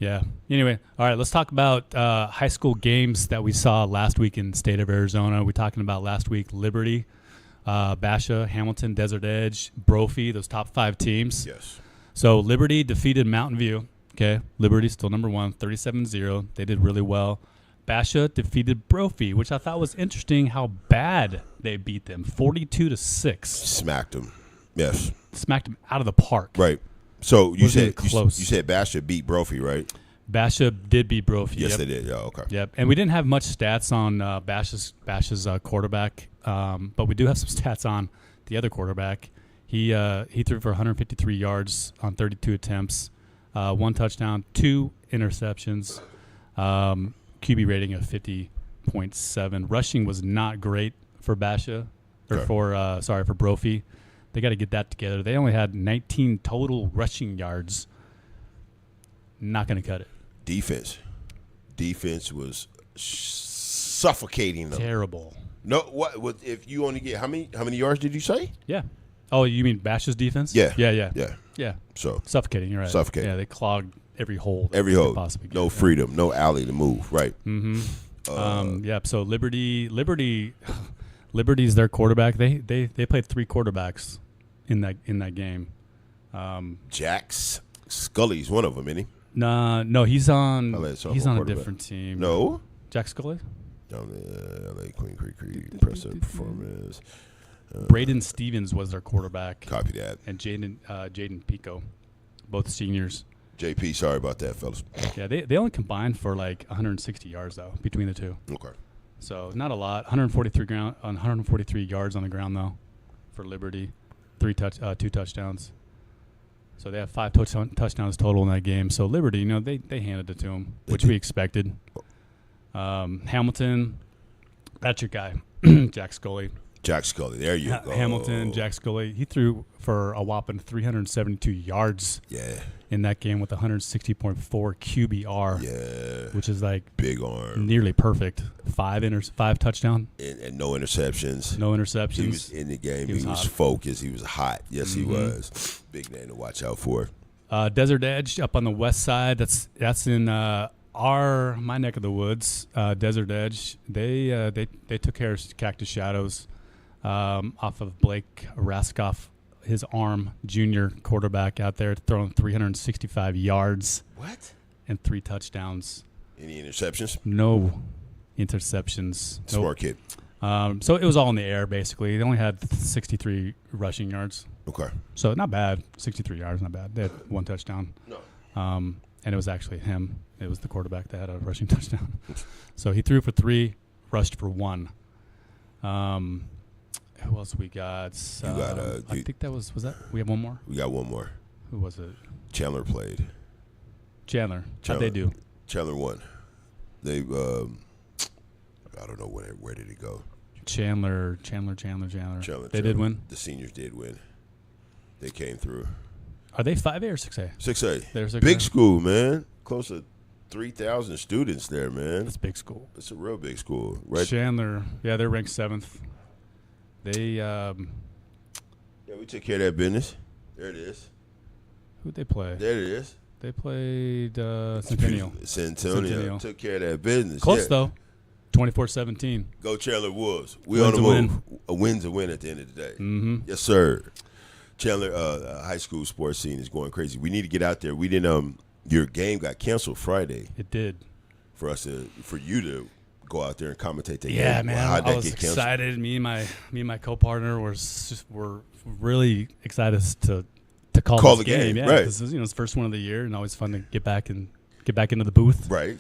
yeah. Anyway, all right, let's talk about high school games that we saw last week in the state of Arizona. We're talking about last week Liberty, Basha, Hamilton, Desert Edge, Brophy, those top 5 teams. Yes. So Liberty defeated Mountain View. Okay, Liberty still number 1, 37-0. They did really well. Basha defeated Brophy, which I thought was interesting how bad they beat them, 42-6. Smacked them. Yes. Smacked them out of the park. Right. So you said close. You said Basha beat Brophy, right? Basha did beat Brophy. Yes, they did. Yeah, okay. Yep. And we didn't have much stats on Basha's quarterback, but we do have some stats on the other quarterback. He threw for 153 yards on 32 attempts, 1 touchdown, 2 interceptions, QB rating of 50.7. Rushing was not great for Basha, or for Brophy. They got to get that together. They only had 19 total rushing yards. Not going to cut it. Defense was suffocating them. Terrible. No, what if you only get how many yards did you say? Yeah. Oh, you mean Basha's defense? Yeah. Yeah. So suffocating. You're right. Suffocating. Yeah, they clogged every hole. Possibly. No freedom. No alley to move. Right. Mm-hmm. Yeah. So Liberty's their quarterback. They played 3 quarterbacks in that game. Jack Scully's one of them, isn't he? No, he's on a different team. No, Jack Scully. LA Queen Creek impressive performance. Braden Stevens was their quarterback. Copy that. And Jaden Pico, both seniors. JP, sorry about that, fellas. Yeah, they only combined for like 160 yards though between the two. Okay. So not a lot. 143 yards on the ground though, for Liberty, 2 touchdowns. So they have 5 touchdowns total in that game. So Liberty, they handed it to them, which we expected. Hamilton, that's your guy, Jack Scully. Jack Scully, there you go. Hamilton, Jack Scully. He threw for a whopping 372 yards. Yeah. In that game with 160.4 QBR. Yeah. Which is like big arm, nearly perfect. 5 touchdown. And no interceptions. No interceptions. He was in the game. He was focused. He was hot. Yes, he was. Big name to watch out for. Desert Edge up on the west side. That's in my neck of the woods. Desert Edge. They took care of Cactus Shadows off of Blake Raskoff. His arm, junior quarterback out there, throwing 365 yards. What? And 3 touchdowns. Any interceptions? No interceptions. Smart kid. So it was all in the air, basically. They only had 63 rushing yards. Okay. So not bad. 63 yards, not bad. They had 1 touchdown. No. And it was actually him. It was the quarterback that had a rushing touchdown. So he threw for 3, rushed for 1. Who else we got? I think that was that? We have one more? We got one more. Who was it? Chandler played. Chandler. How'd they do? Chandler won. They, I don't know where did it go. Chandler. They did win? The seniors did win. They came through. Are they 5A or 6A? 6A. They're 6A. Big school, man. Close to 3,000 students there, man. That's a big school. It's a real big school, right? Chandler, yeah, they're ranked 7th. They we took care of that business. There it is. Who'd they play? There it is. They played Centennial. Centennial took care of that business. Close though. 24-17. Go Chandler Wolves. We on the move. A win's a win at the end of the day. Mm-hmm. Yes, sir. Chandler high school sports scene is going crazy. We need to get out there. We didn't. Your game got canceled Friday. It did. For you to go out there and commentate that game. Yeah, man. I was excited. Me and my co-partner were really excited to to call the game. Yeah, right? Because it's the first one of the year, and always fun to get back into the booth. Right.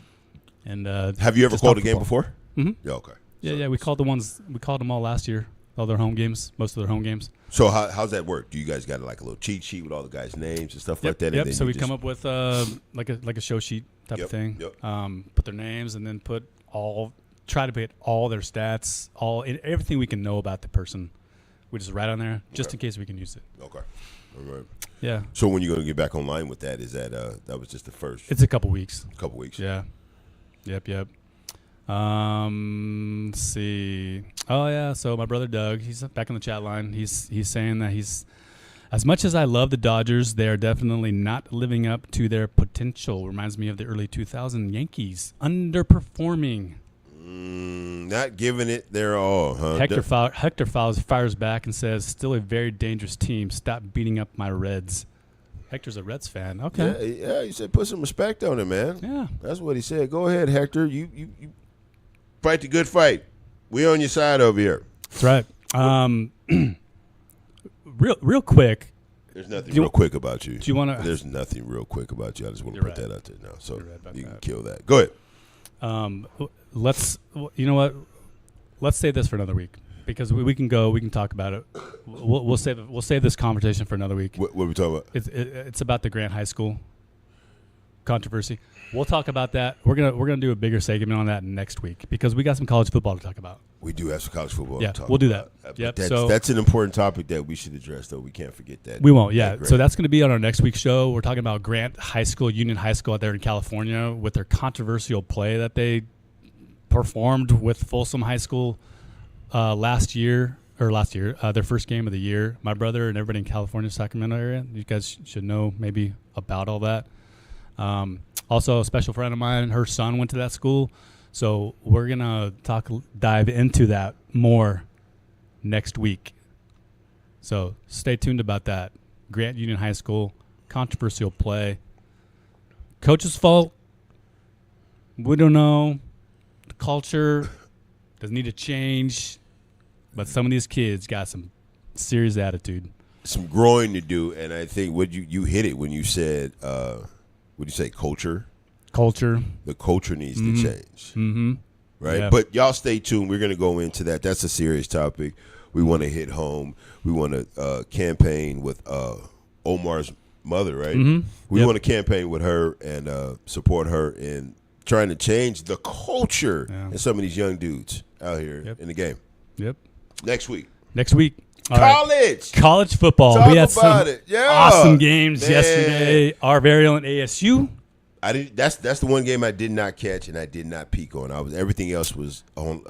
And have you ever called a game before? Mm-hmm. Yeah. Okay. Yeah. We called them all last year. All their home games, most of their home games. So how's that work? Do you guys got like a little cheat sheet with all the guys' names and stuff like that? Yep. And then So we come up with like a show sheet type of thing. Yep. Put their names and then try to put all their stats, everything we can know about the person. We just write on there just in case we can use it. Okay. All right. Yeah. So when you're going to get back online with that, is that was just the first? It's a couple weeks. Yeah. Yep. Let's see. Oh yeah. So my brother Doug, he's back on the chat line. He's saying that as much as I love the Dodgers, they are definitely not living up to their potential. Reminds me of the early 2000 Yankees underperforming. Not giving it their all, huh? Hector fires back and says, "Still a very dangerous team. Stop beating up my Reds." Hector's a Reds fan. Okay. Yeah. He said, "Put some respect on it, man." Yeah. That's what he said. Go ahead, Hector. You fight the good fight. We on your side over here. That's right. Real quick. There's nothing real quick about you. Do you want to? There's nothing real quick about you. I just want to put that out there now, so you can kill that. Go ahead. You know what? Let's save this for another week because we can talk about it. We'll save this conversation for another week. What are we talking about? It's about the Grant High School controversy. We'll talk about that. We're gonna do a bigger segment on that next week because we got some college football to talk about. We do have some college football. Yeah, to talk we'll do about. that. Yep. That's an important topic that we should address, though. We can't forget that. We won't. Yeah. So that's going to be on our next week's show. We're talking about Grant High School, Union High School out there in California, with their controversial play that they performed with Folsom High School last year, their first game of the year. My brother and everybody in California, Sacramento area, you guys should know maybe about all that. Also, a special friend of mine, her son went to that school. So we're going to dive into that more next week. So stay tuned about that. Grant Union High School, controversial play. Coach's fault? We don't know. The culture does need to change. But some of these kids got some serious attitude. Some growing to do, and I think you hit it when you said, would you say culture? Culture. The culture needs to change. Mm-hmm. Right? Yeah. But y'all stay tuned. We're going to go into that. That's a serious topic. We want to hit home. We want to campaign with Omar's mother, right? Mm-hmm. We want to campaign with her and support her in trying to change the culture in some of these young dudes out here in the game. Yep. Next week. All right. College football. Talk we had about some it. awesome games yesterday. Our very own ASU. That's the one game I did not catch and I did not peek on. Everything else was on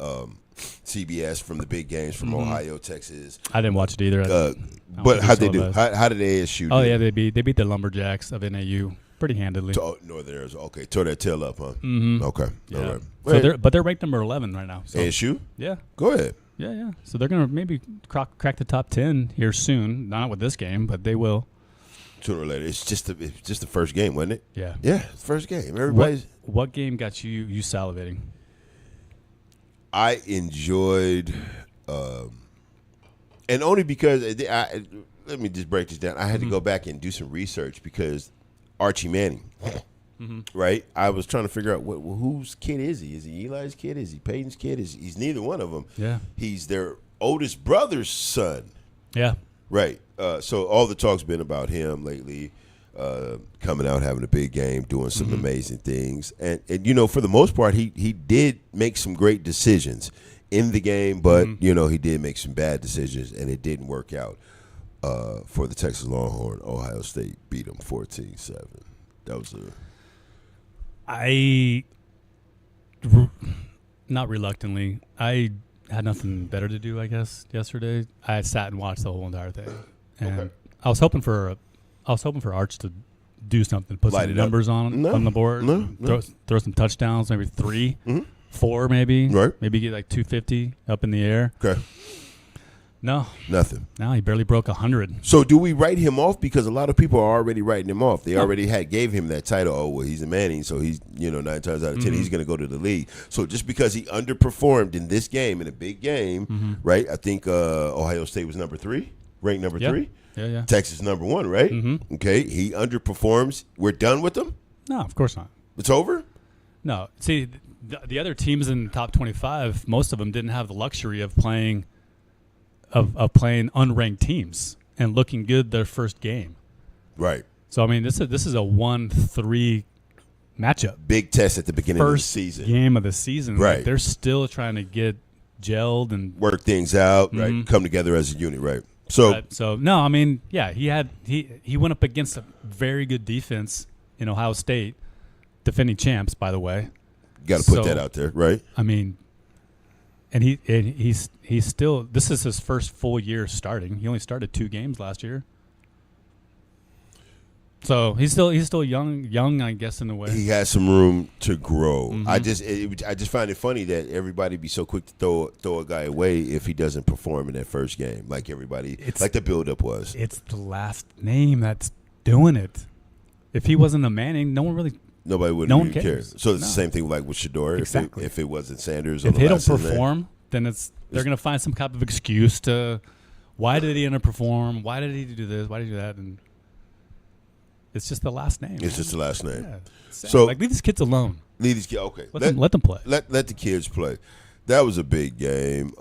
CBS from the big games from Ohio, Texas. I didn't watch it either. But how'd they do? How did ASU do? Oh yeah, they beat the Lumberjacks of NAU pretty handily. Northern Arizona. Okay, tore that tail up, huh? Mm-hmm. Okay, yeah. all right. So they're ranked number 11 right now. So. ASU? Yeah. Go ahead. Yeah. So they're gonna maybe crack the top 10 here soon. Not with this game, but they will. Sooner or later. It's just the first game, wasn't it? Yeah. Yeah, first game. Everybody's. What game got you salivating? I enjoyed, and only because let me just break this down. I had to go back and do some research because Archie Manning, right? I was trying to figure out whose kid is he? Is he Eli's kid? Is he Peyton's kid? He's neither one of them. Yeah. He's their oldest brother's son. Yeah. Right. So all the talk's been about him lately, coming out, having a big game, doing some amazing things. And for the most part, he did make some great decisions in the game, but, he did make some bad decisions, and it didn't work out for the Texas Longhorn. Ohio State beat them 14-7. That was not reluctantly, I had nothing better to do, I guess, yesterday. I sat and watched the whole entire thing, and I was hoping for Arch to do something, put some numbers on the board, throw some touchdowns, maybe 3, 4, maybe, maybe get like 250 up in the air. Okay. No, nothing. No, he barely broke 100. So do we write him off? Because a lot of people are already writing him off. They already gave him that title. Oh, well, he's a Manning, so he's 9 times out of 10 he's going to go to the league. So just because he underperformed in this game, in a big game, right? I think Ohio State was number 3. ranked number 3. Yeah. Texas number 1, right? Mm-hmm. Okay, he underperforms. We're done with him? No, of course not. It's over? No. See, the other teams in the top 25, most of them didn't have the luxury of playing unranked teams and looking good their first game. Right. So, I mean, this is a 1-3 matchup. Big test at the beginning of the First season. game of the season. Right. Like, they're still trying to get gelled and work things out, right? Come together as a unit, right? So no, I mean, yeah, he went up against a very good defense in Ohio State, defending champs, by the way. got to put that out there, right? I mean, and he's still, this is his first full year starting. He only started 2 games last year. So he's still young, I guess, in a way. He has some room to grow. I just find it funny that everybody be so quick to throw a guy away if he doesn't perform in that first game, like everybody, like the buildup was. It's the last name that's doing it. If he wasn't a Manning, nobody would even care. So it's the same thing like with Shador. Exactly. If it wasn't Sanders, if they don't perform, then they're going to find some type of excuse to why did he underperform? Why did he do this? Why did he do that? And it's just the last name. It's just the last name. Yeah, so leave these kids alone. Leave these kids. Okay, let them play. Let the kids play. That was a big game.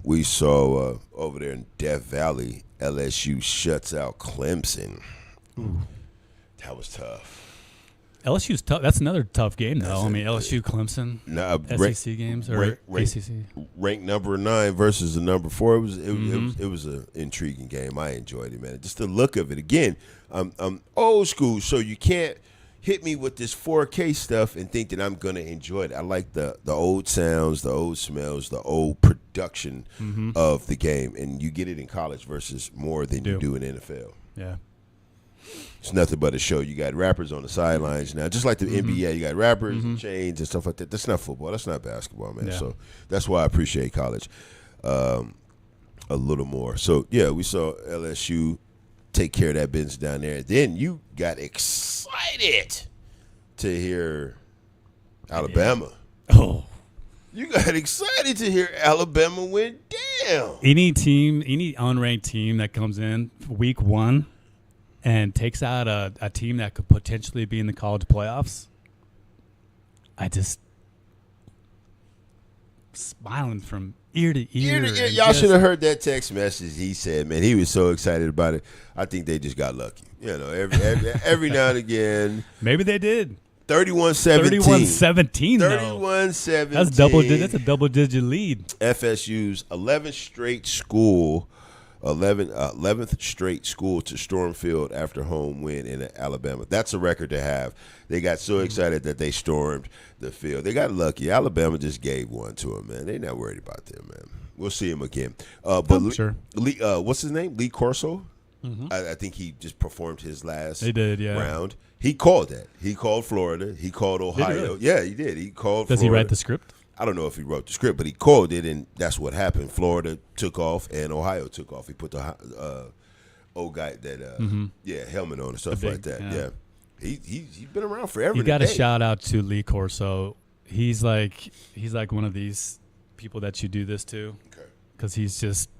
We saw over there in Death Valley, LSU shuts out Clemson. Ooh. That was tough. LSU's tough. That's another tough game, though. I mean, LSU, Clemson, SEC games or ACC. Ranked number 9 versus the number 4. It was an intriguing game. I enjoyed it, man. Just the look of it. Again, I'm old school, so you can't hit me with this 4K stuff and think that I'm gonna enjoy it. I like the old sounds, the old smells, the old production of the game, and you get it in college versus more than you do in NFL. Yeah. It's nothing but a show. You got rappers on the sidelines now, just like the NBA. You got rappers and chains and stuff like that. That's not football. That's not basketball, man. Yeah. So that's why I appreciate college a little more. So, yeah, we saw LSU take care of that business down there. Then you got excited to hear Alabama. Oh. You got excited to hear Alabama win down. Any unranked team that comes in week 1 and takes out a team that could potentially be in the college playoffs, I just smiling from ear to ear. Y'all should have heard that text message he said, man. He was so excited about it. I think they just got lucky. You know, every now and again. Maybe they did. 31-17. 31-17, though. 31-17. That's a double-digit lead. FSU's 11th straight school to storm field after home win in Alabama. That's a record to have. They got so excited that they stormed the field. They got lucky. Alabama just gave one to them, man. They're not worried about them, man. We'll see him again. But sure. Lee, what's his name? Lee Corso? I think he just performed his last round. He called that. He called Florida. He called Ohio. Did he really? Yeah, he did. He called Does Florida. he write the script? I don't know if he wrote the script, but he called it, and that's what happened. Florida took off, and Ohio took off. He put the old guy that helmet on and stuff like that. Yeah. He's been around forever. You got to shout out to Lee Corso. He's like one of these people that you do this to, because he's just.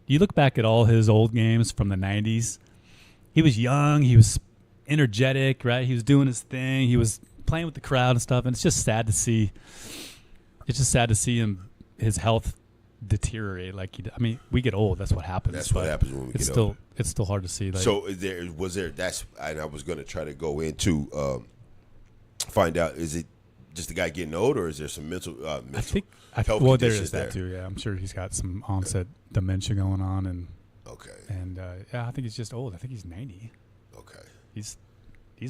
You look back at all his old games from the 90s. He was young. He was energetic, right? He was doing his thing. He was playing with the crowd and stuff, and it's just sad to see. It's just sad to see his health deteriorate. We get old. That's what happens. That's what happens when we get old. It's still hard to see. So was there? I was going to try to go into find out. Is it just the guy getting old, or is there some mental health well, there is that too. Yeah, I'm sure he's got some onset dementia going on, and I think he's just old. I think he's 90. Okay, he's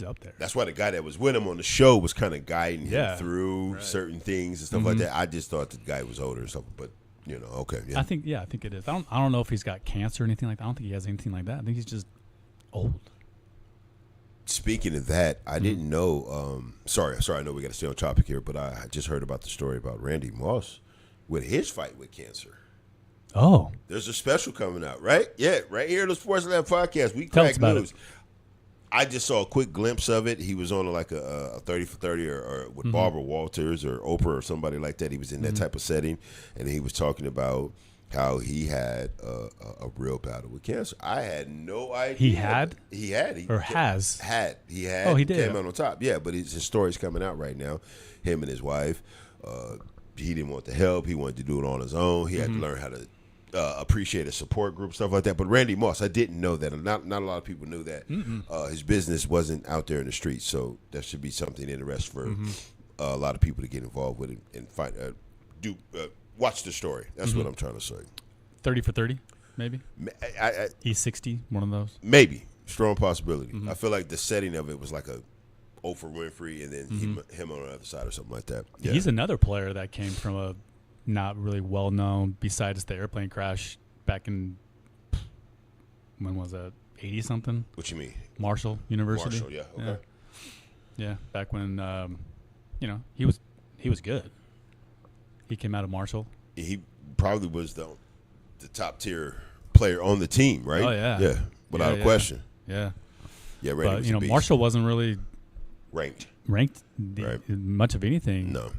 up there. That's why the guy that was with him on the show was kind of guiding him through certain things and stuff like that. I just thought the guy was older or something, but okay. Yeah. I think it is. I don't know if he's got cancer or anything like that. I don't think he has anything like that. I think he's just old. Speaking of that, I didn't know. Sorry, I know we got to stay on topic here, but I just heard about the story about Randy Moss with his fight with cancer. Oh, there's a special coming out, right? Yeah, right here on the Sports Lab podcast. We Tell crack us about news. It. I just saw a quick glimpse of it. He was on like a 30 for 30 or with Barbara Walters or Oprah or somebody like that. He was in that type of setting, and he was talking about how he had a real battle with cancer. I had no idea. He had? He had. Or has? Had. He had. Oh, he did. Came out on top. Yeah, but his story's coming out right now. Him and his wife. He didn't want the help. He wanted to do it on his own. He had to learn how to appreciate a support group, stuff like that. But Randy Moss, I didn't know that. Not a lot of people knew that. His business wasn't out there in the streets, so that should be something interesting for a lot of people to get involved with and find watch the story. That's what I'm trying to say. 30 for 30, maybe. E60, one of those. Maybe strong possibility. I feel like the setting of it was like a Oprah Winfrey, and then him on the other side or something like that. Yeah. He's another player that came from a not really well known, besides the airplane crash back in, when was that, 80 something? What you mean? Marshall University. Marshall, yeah, okay. Yeah, back when he was good. He came out of Marshall. He probably was the top tier player on the team, right? Oh yeah, yeah, without a question. Yeah, yeah. Randy but Marshall wasn't really ranked much of anything. No.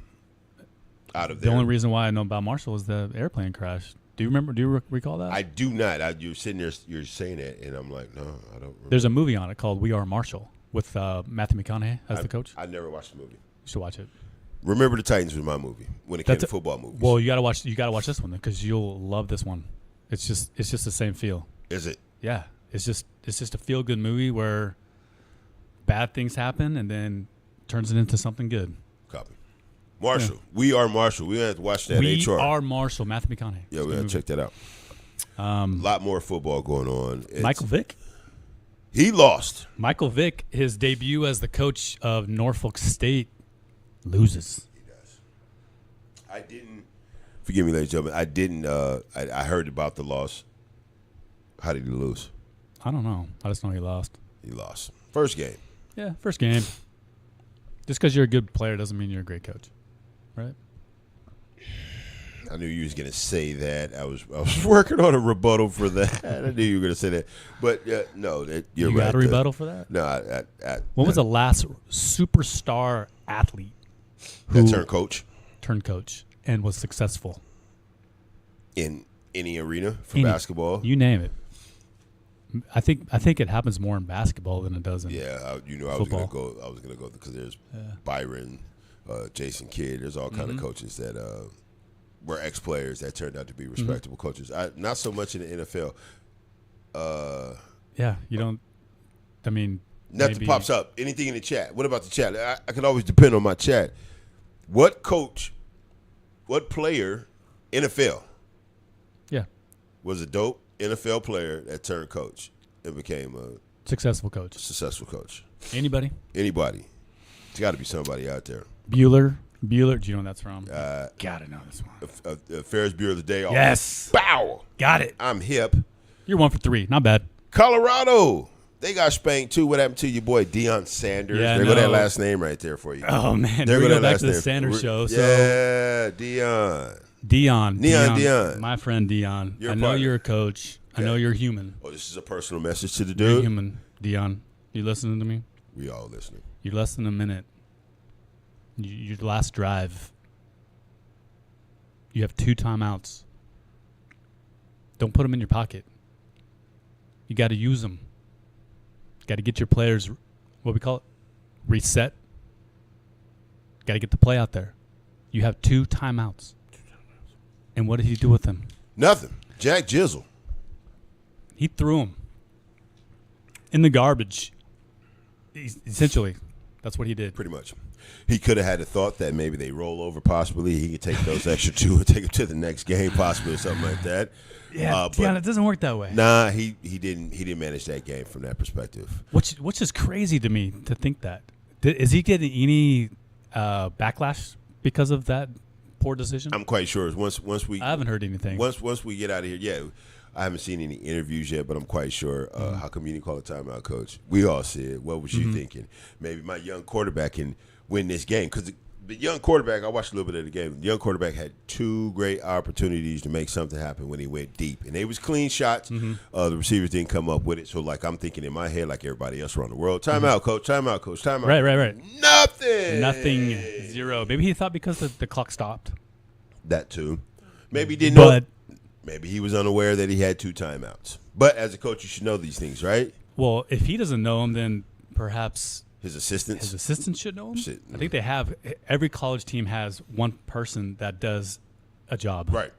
Out of the only reason why I know about Marshall is the airplane crash. Do you remember? Do you recall that? I do not. You're sitting there, you're saying it, and I'm like, no, I don't remember. There's a movie on it called We Are Marshall with Matthew McConaughey as the coach. I never watched the movie. You should watch it. Remember the Titans was my movie when it came to football movies. Well, you gotta watch this one because you'll love this one. It's just the same feel. Is it? Yeah. It's just a feel good movie where bad things happen and then turns it into something good. Copy. Marshall. Yeah. We Are Marshall. We have to watch that. We Are Marshall. Matthew McConaughey. Yeah, we have to check that out. A lot more football going on. Michael Vick. He lost. Michael Vick, his debut as the coach of Norfolk State, loses. He does. I didn't. Forgive me, ladies and gentlemen. I didn't. I heard about the loss. How did he lose? I don't know. I just know he lost. He lost. First game. Yeah, first game. Just because you're a good player doesn't mean you're a great coach, right? I knew you was going to say that. I was working on a rebuttal for that. I knew you were going to say that. But, no, you're right. You got a rebuttal for that? No. When was the last superstar athlete who turned coach and was successful? In any arena for basketball? You name it. I think it happens more in basketball than it does in football. I was gonna go because there's Byron, Jason Kidd. There's all kind of coaches that were ex-players that turned out to be respectable coaches. Not so much in the NFL. You don't. I mean, nothing pops up. Anything in the chat? What about the chat? I can always depend on my chat. What player, NFL? Yeah, was a dope NFL player that turned coach and became a successful coach. Anybody? It's got to be somebody out there. Bueller. Do you know what that's from? Gotta know this one. Ferris Bueller the Day Off. Yes. Bow. Got it. I'm hip. You're 1 for 3. Not bad. Colorado. They got spanked too. What happened to your boy Deion Sanders? Yeah, there go that last name right there for you. Oh man, there we go back to the Sanders show. Yeah, Deion. Deion. My friend Deion. I know you're a coach. Okay. I know you're human. Oh, this is a personal message to the dude? You're human. Deion, you listening to me? We all listening. You're less than a minute. Your last drive. You have 2 timeouts. Don't put them in your pocket. You got to use them. Got to get your players, what we call it, reset. Got to get the play out there. You have 2 timeouts. And what did he do with them? Nothing. Jack Jizzle. He threw them in the garbage. Essentially, that's what he did. Pretty much. He could have had a thought that maybe they roll over possibly. He could take those extra 2 and take them to the next game possibly or something like that. Yeah, it doesn't work that way. Nah, he didn't manage that game from that perspective. Which is crazy to me to think that. Is he getting any backlash because of that poor decision? I'm quite sure. Once we, I haven't heard anything. Once we get out of here, I haven't seen any interviews yet, but I'm quite sure. How come you didn't call a timeout, coach? We all see it. What was you thinking? Maybe my young quarterback can win this game because the young quarterback. I watched a little bit of the game. The young quarterback had 2 great opportunities to make something happen when he went deep, and they was clean shots. The receivers didn't come up with it. So like I'm thinking in my head, like everybody else around the world, timeout, coach, timeout, coach, timeout. Right. Nothing. 0. Maybe he thought because the clock stopped. That too. Maybe he didn't know. Maybe he was unaware that he had 2 timeouts. But as a coach, you should know these things, right? Well, if he doesn't know him, then perhaps his assistants should know him. I think they have. Every college team has one person that does a job. Right.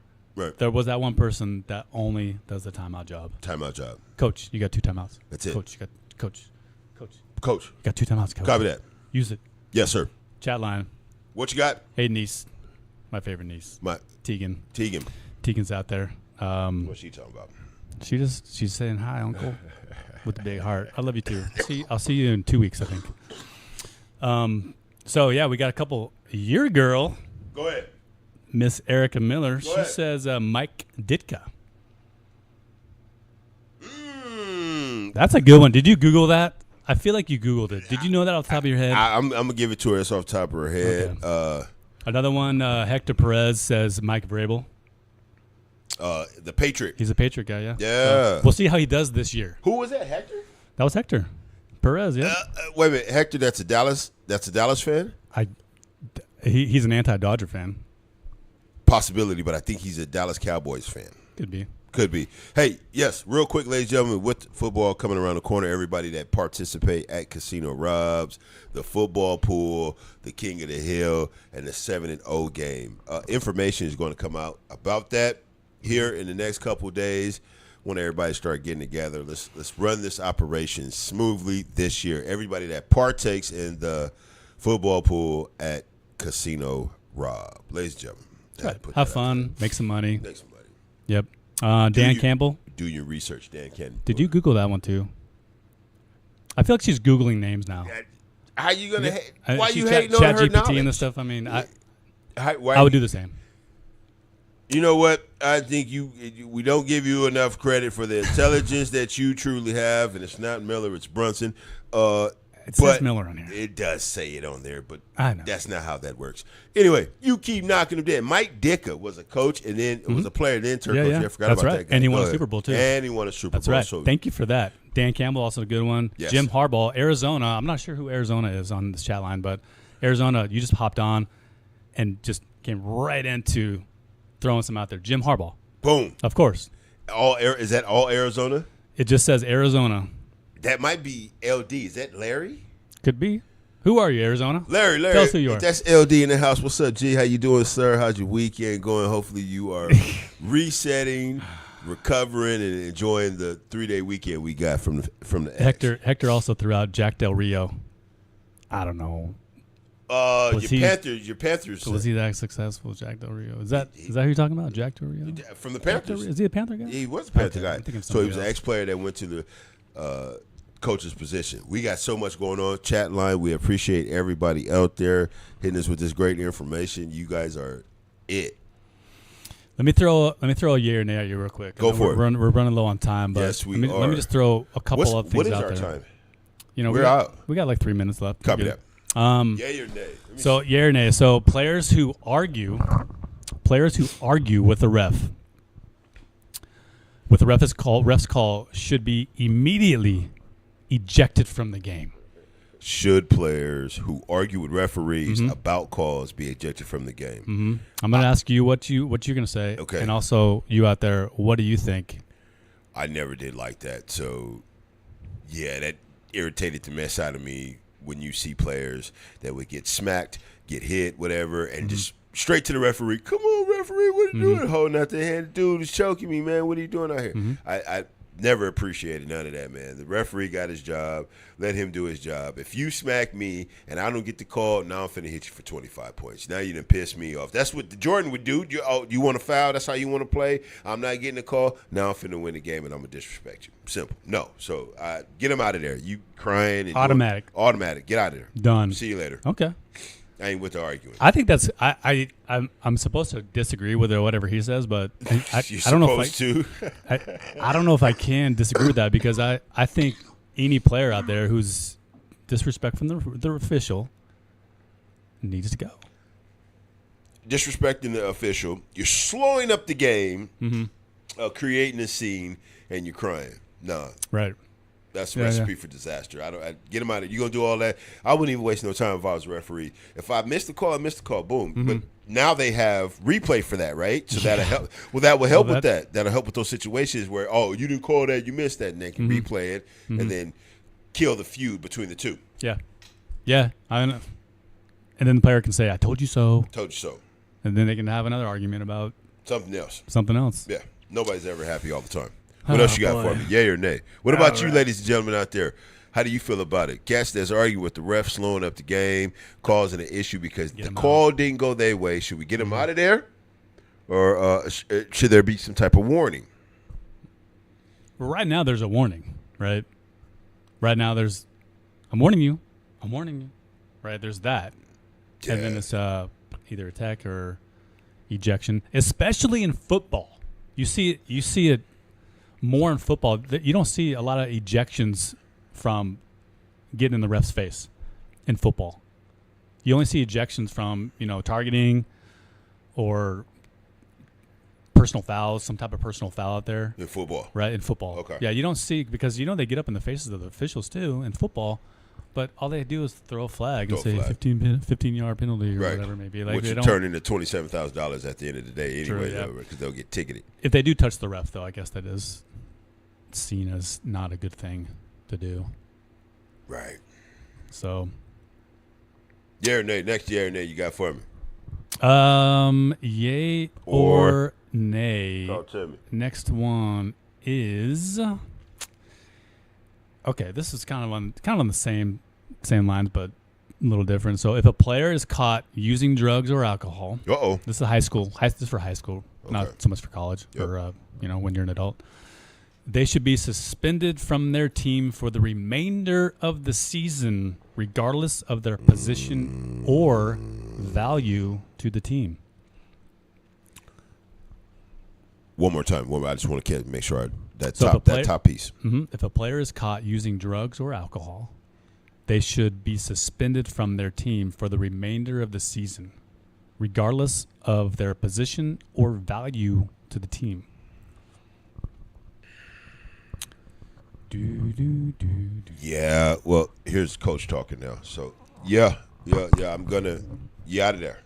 There was that one person that only does the timeout job. Coach, you got 2 timeouts. That's it. Coach, Coach. You got 2 timeouts. Coach. Copy that. Use it. Yes, sir. Chat line. What you got? Hey, niece. My favorite niece. Tegan. Tegan's out there. What's she talking about? She's saying hi, Uncle, with the big heart. I love you too. I'll see you in 2 weeks, I think. So yeah, we got a couple. Your girl. Go ahead. Miss Erica Miller. Go ahead. Says Mike Ditka. That's a good one. Did you Google that? I feel like you Googled it. Did you know that off the top of your head? I'm gonna give it to her. That's off the top of her head. Okay. Another one. Hector Perez says Mike Vrabel. The Patriot. He's a Patriot guy, yeah. Yeah. We'll see how he does this year. Who was that? Hector? That was Hector Perez, yeah. Wait a minute, Hector. That's a Dallas fan. He's an anti-Dodger fan. Possibility, but I think he's a Dallas Cowboys fan. Could be. Hey, yes, real quick, ladies and gentlemen, with football coming around the corner, everybody that participate at Casino Robs, the football pool, the King of the Hill, and the 7-0 game. Information is going to come out about that here in the next couple of days. When everybody start getting together, let's run this operation smoothly this year. Everybody that partakes in the football pool at Casino Rob, ladies and gentlemen, have fun, make some money. Yep. Dan Campbell. Do your research, Dan Campbell. Did you Google that one too? I feel like she's Googling names now. How you gonna? Why you hating on her ChatGPT knowledge? and this stuff? I mean, I I would do the same. You know what? I think we don't give you enough credit for the intelligence that you truly have, and it's not Miller, it's Brunson. It says Miller on here. It does say it on there, but I know. That's not how that works. Anyway, you keep knocking them dead. Mike Ditka was a coach, and then was a player, then turned coach. I forgot That's about right. that guy. And he won a Super Bowl too. That's right. So thank you for that. Dan Campbell, also a good one. Yes. Jim Harbaugh, Arizona. I'm not sure who Arizona is on this chat line, but Arizona, you just hopped on and just came right into throwing some out there. Jim Harbaugh. Boom. Of course. Is that all Arizona? It just says Arizona. That might be LD. Is that Larry? Could be. Who are you, Arizona? Larry. Tell us who you are. That's LD in the house. What's up, G? How you doing, sir? How's your weekend going? Hopefully you are resetting, recovering, and enjoying the 3-day weekend we got from the Hector also threw out Jack Del Rio. I don't know. Your Panthers. Was he that successful, Jack Del Rio? Is that who you're talking about, Jack Del Rio? From the Panthers. Is he a Panther guy? He was a Panther guy. So he was else. an ex-player that went to the coach's position. We got so much going on. Chat line. We appreciate everybody out there hitting us with this great information. You guys are it. Let me throw a yay or nay at you real quick. Go for it. We're running low on time, but yes, let me just throw a couple of things out there. What is our time? We're out. We got like 3 minutes left. Copy that. Yay or nay? So yay or nay. So players who argue with the ref's call should be immediately ejected from the game. Should players who argue with referees about calls be ejected from the game? Mm-hmm. I'm going to ask you what you're going to say. Okay. And also you out there, what do you think? I never did like that. So, yeah, that irritated the mess out of me when you see players that would get smacked, get hit, whatever, and just straight to the referee. Come on, referee, what are you doing? Holding out the hand. Dude is choking me, man. What are you doing out here? I never appreciated none of that, man. The referee got his job. Let him do his job. If you smack me and I don't get the call, now I'm finna hit you for 25 points. Now you done piss me off. That's what Jordan would do. You want to foul? That's how you want to play? I'm not getting a call. Now I'm finna win the game and I'm going to disrespect you. Simple. No. So get him out of there. You crying. And automatic. Get out of there. Done. See you later. Okay. I ain't with the arguing. I think that's I'm supposed to disagree with whatever he says, but I don't know if I don't know if I can disagree with that because I think any player out there who's disrespecting the official needs to go. Disrespecting the official, you're slowing up the game, creating a scene, and you're crying. Nah, right. That's a recipe for disaster. I get him out of it. You're going to do all that. I wouldn't even waste no time if I was a referee. If I missed the call, I missed the call. Boom. But now they have replay for that, right? So that'll help. Well, that will help with that. That'll help with those situations where, you didn't call that, you missed that, and they can replay it and then kill the feud between the two. Yeah. Yeah. I know. And then the player can say, I told you so. Told you so. And then they can have another argument about something else. Yeah. Nobody's ever happy all the time. What else you got for me? Yay or nay? What about you, ladies and gentlemen out there? How do you feel about it? Cats that's arguing with the ref slowing up the game, causing an issue because the call didn't go their way. Should we get them out of there? Or should there be some type of warning? Well, right now there's a warning, right? Right now I'm warning you. Right? There's that. Yeah. And then it's either attack or ejection, especially in football. You see it more in football. You don't see a lot of ejections from getting in the ref's face in football. You only see ejections from, targeting or personal fouls, some type of personal foul out there. In football. Right, in football. Okay. Yeah, you don't see, because they get up in the faces of the officials too in football, but all they do is throw a flag and say 15-yard penalty or whatever it may be. Like, which will turn into $27,000 at the end of the day anyway, because they'll get ticketed. If they do touch the ref, though, I guess that is seen as not a good thing to do. Right. So. Yeah or nay? Next yay or nay you got for me? Yay or nay. Talk to me. Next one is. Okay, this is kind of on the same lines, but a little different. So, if a player is caught using drugs or alcohol, this is high school. This is for high school, not so much for college. Yep. Or when you're an adult, they should be suspended from their team for the remainder of the season, regardless of their position or value to the team. One more time. I just want to make sure that top piece. If a player is caught using drugs or alcohol, they should be suspended from their team for the remainder of the season, regardless of their position or value to the team. Yeah, well, here's Coach talking now. So, I'm gonna out of there.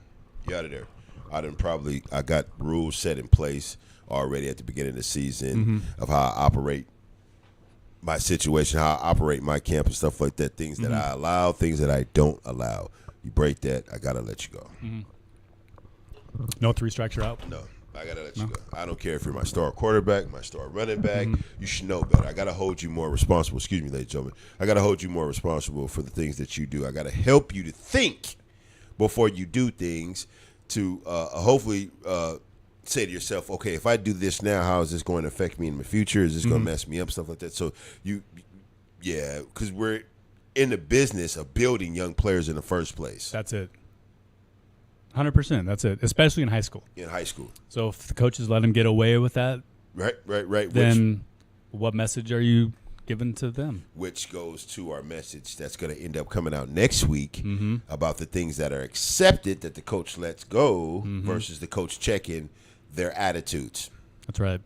I got rules set in place already at the beginning of the season of how I operate my situation, how I operate my camp and stuff like that. Things that I allow, things that I don't allow. You break that, I gotta let you go. No 3 strikes, you're out. No. I got to let you go. I don't care if you're my star quarterback, my star running back. You should know better. I got to hold you more responsible. Excuse me, ladies and gentlemen. I got to hold you more responsible for the things that you do. I got to help you to think before you do things to hopefully say to yourself, okay, if I do this now, how is this going to affect me in the future? Is this going to mess me up? Stuff like that. So, because we're in the business of building young players in the first place. That's it. 100%. That's it, especially in high school. In high school. So if the coaches let them get away with that, right. Then what message are you giving to them? Which goes to our message that's going to end up coming out next week about the things that are accepted that the coach lets go versus the coach checking their attitudes. That's right.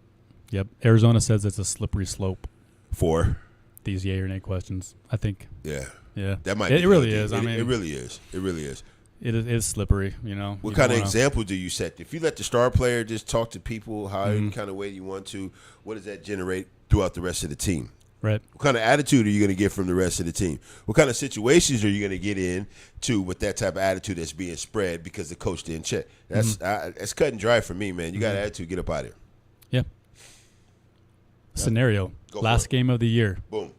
Yep. Arizona says it's a slippery slope for these yay or nay questions, I think. Yeah. That might. It really is. It really is. It really is. It is slippery, What kind of example do you set? If you let the star player just talk to people however kind of way you want to, what does that generate throughout the rest of the team? Right. What kind of attitude are you going to get from the rest of the team? What kind of situations are you going to get into with that type of attitude that's being spread because the coach didn't check? That's cut and dry for me, man. You got an attitude, get up out of here. Yeah. Scenario. Last game of the year. Boom.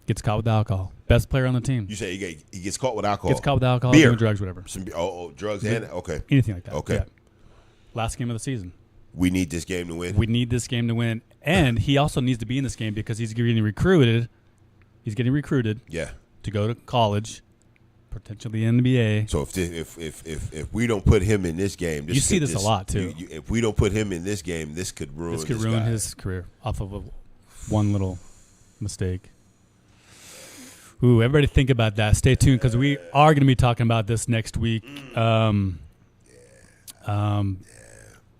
Gets caught with alcohol. Best player on the team. You say he gets caught with alcohol. Gets caught with alcohol, beer, doing drugs, whatever. Drugs and okay. Anything like that. Okay. Yeah. Last game of the season. We need this game to win. We need this game to win, and he also needs to be in this game because he's getting recruited. Yeah. To go to college, potentially NBA. So if we don't put him in this game, you see this a lot too. If we don't put him in this game, this could ruin. His career off of one little mistake. Ooh, everybody think about that. Stay tuned because we are going to be talking about this next week.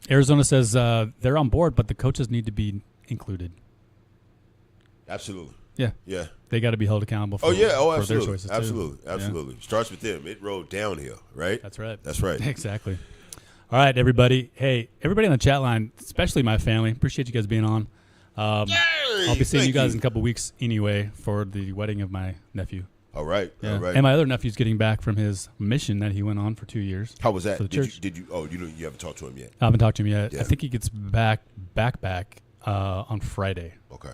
Arizona says they're on board, but the coaches need to be included. Absolutely. Yeah. Yeah. They got to be held accountable for, for their absolutely. choices. Absolutely. Yeah. Starts with them. It rolled downhill, right? That's right. Exactly. All right, everybody. Hey, everybody on the chat line, especially my family. Appreciate you guys being on. I'll be seeing you guys in a couple weeks anyway for the wedding of my nephew. All right. Yeah. All right. And my other nephew's getting back from his mission that he went on for 2 years. How was that? Did you? Oh, you haven't talked to him yet. I haven't talked to him yet. Yeah. I think he gets back on Friday. Okay.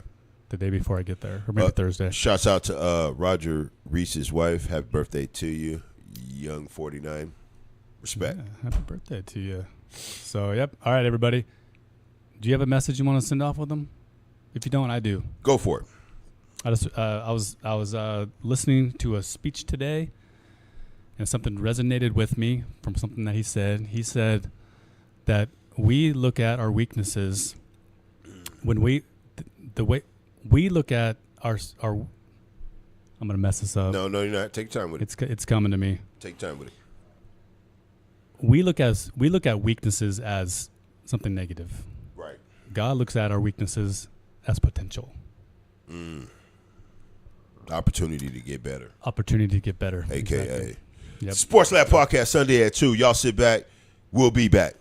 The day before I get there, or maybe Thursday. Shouts out to Roger Reese's wife. Happy birthday to you, young 49. Respect. Yeah, happy birthday to you. So, yep. All right, everybody. Do you have a message you want to send off with them? If you don't, I do. Go for it. I was listening to a speech today, and something resonated with me from something that he said. He said that we look at our weaknesses when the way we look at our. I'm gonna mess this up. No, you're not. Take time with it. It's coming to me. Take time with it. We look at weaknesses as something negative. Right. God looks at our weaknesses as potential. Opportunity to get better. Opportunity to get better. AKA. Exactly. Yep. Sports Lab Podcast Sunday at 2. Y'all sit back. We'll be back.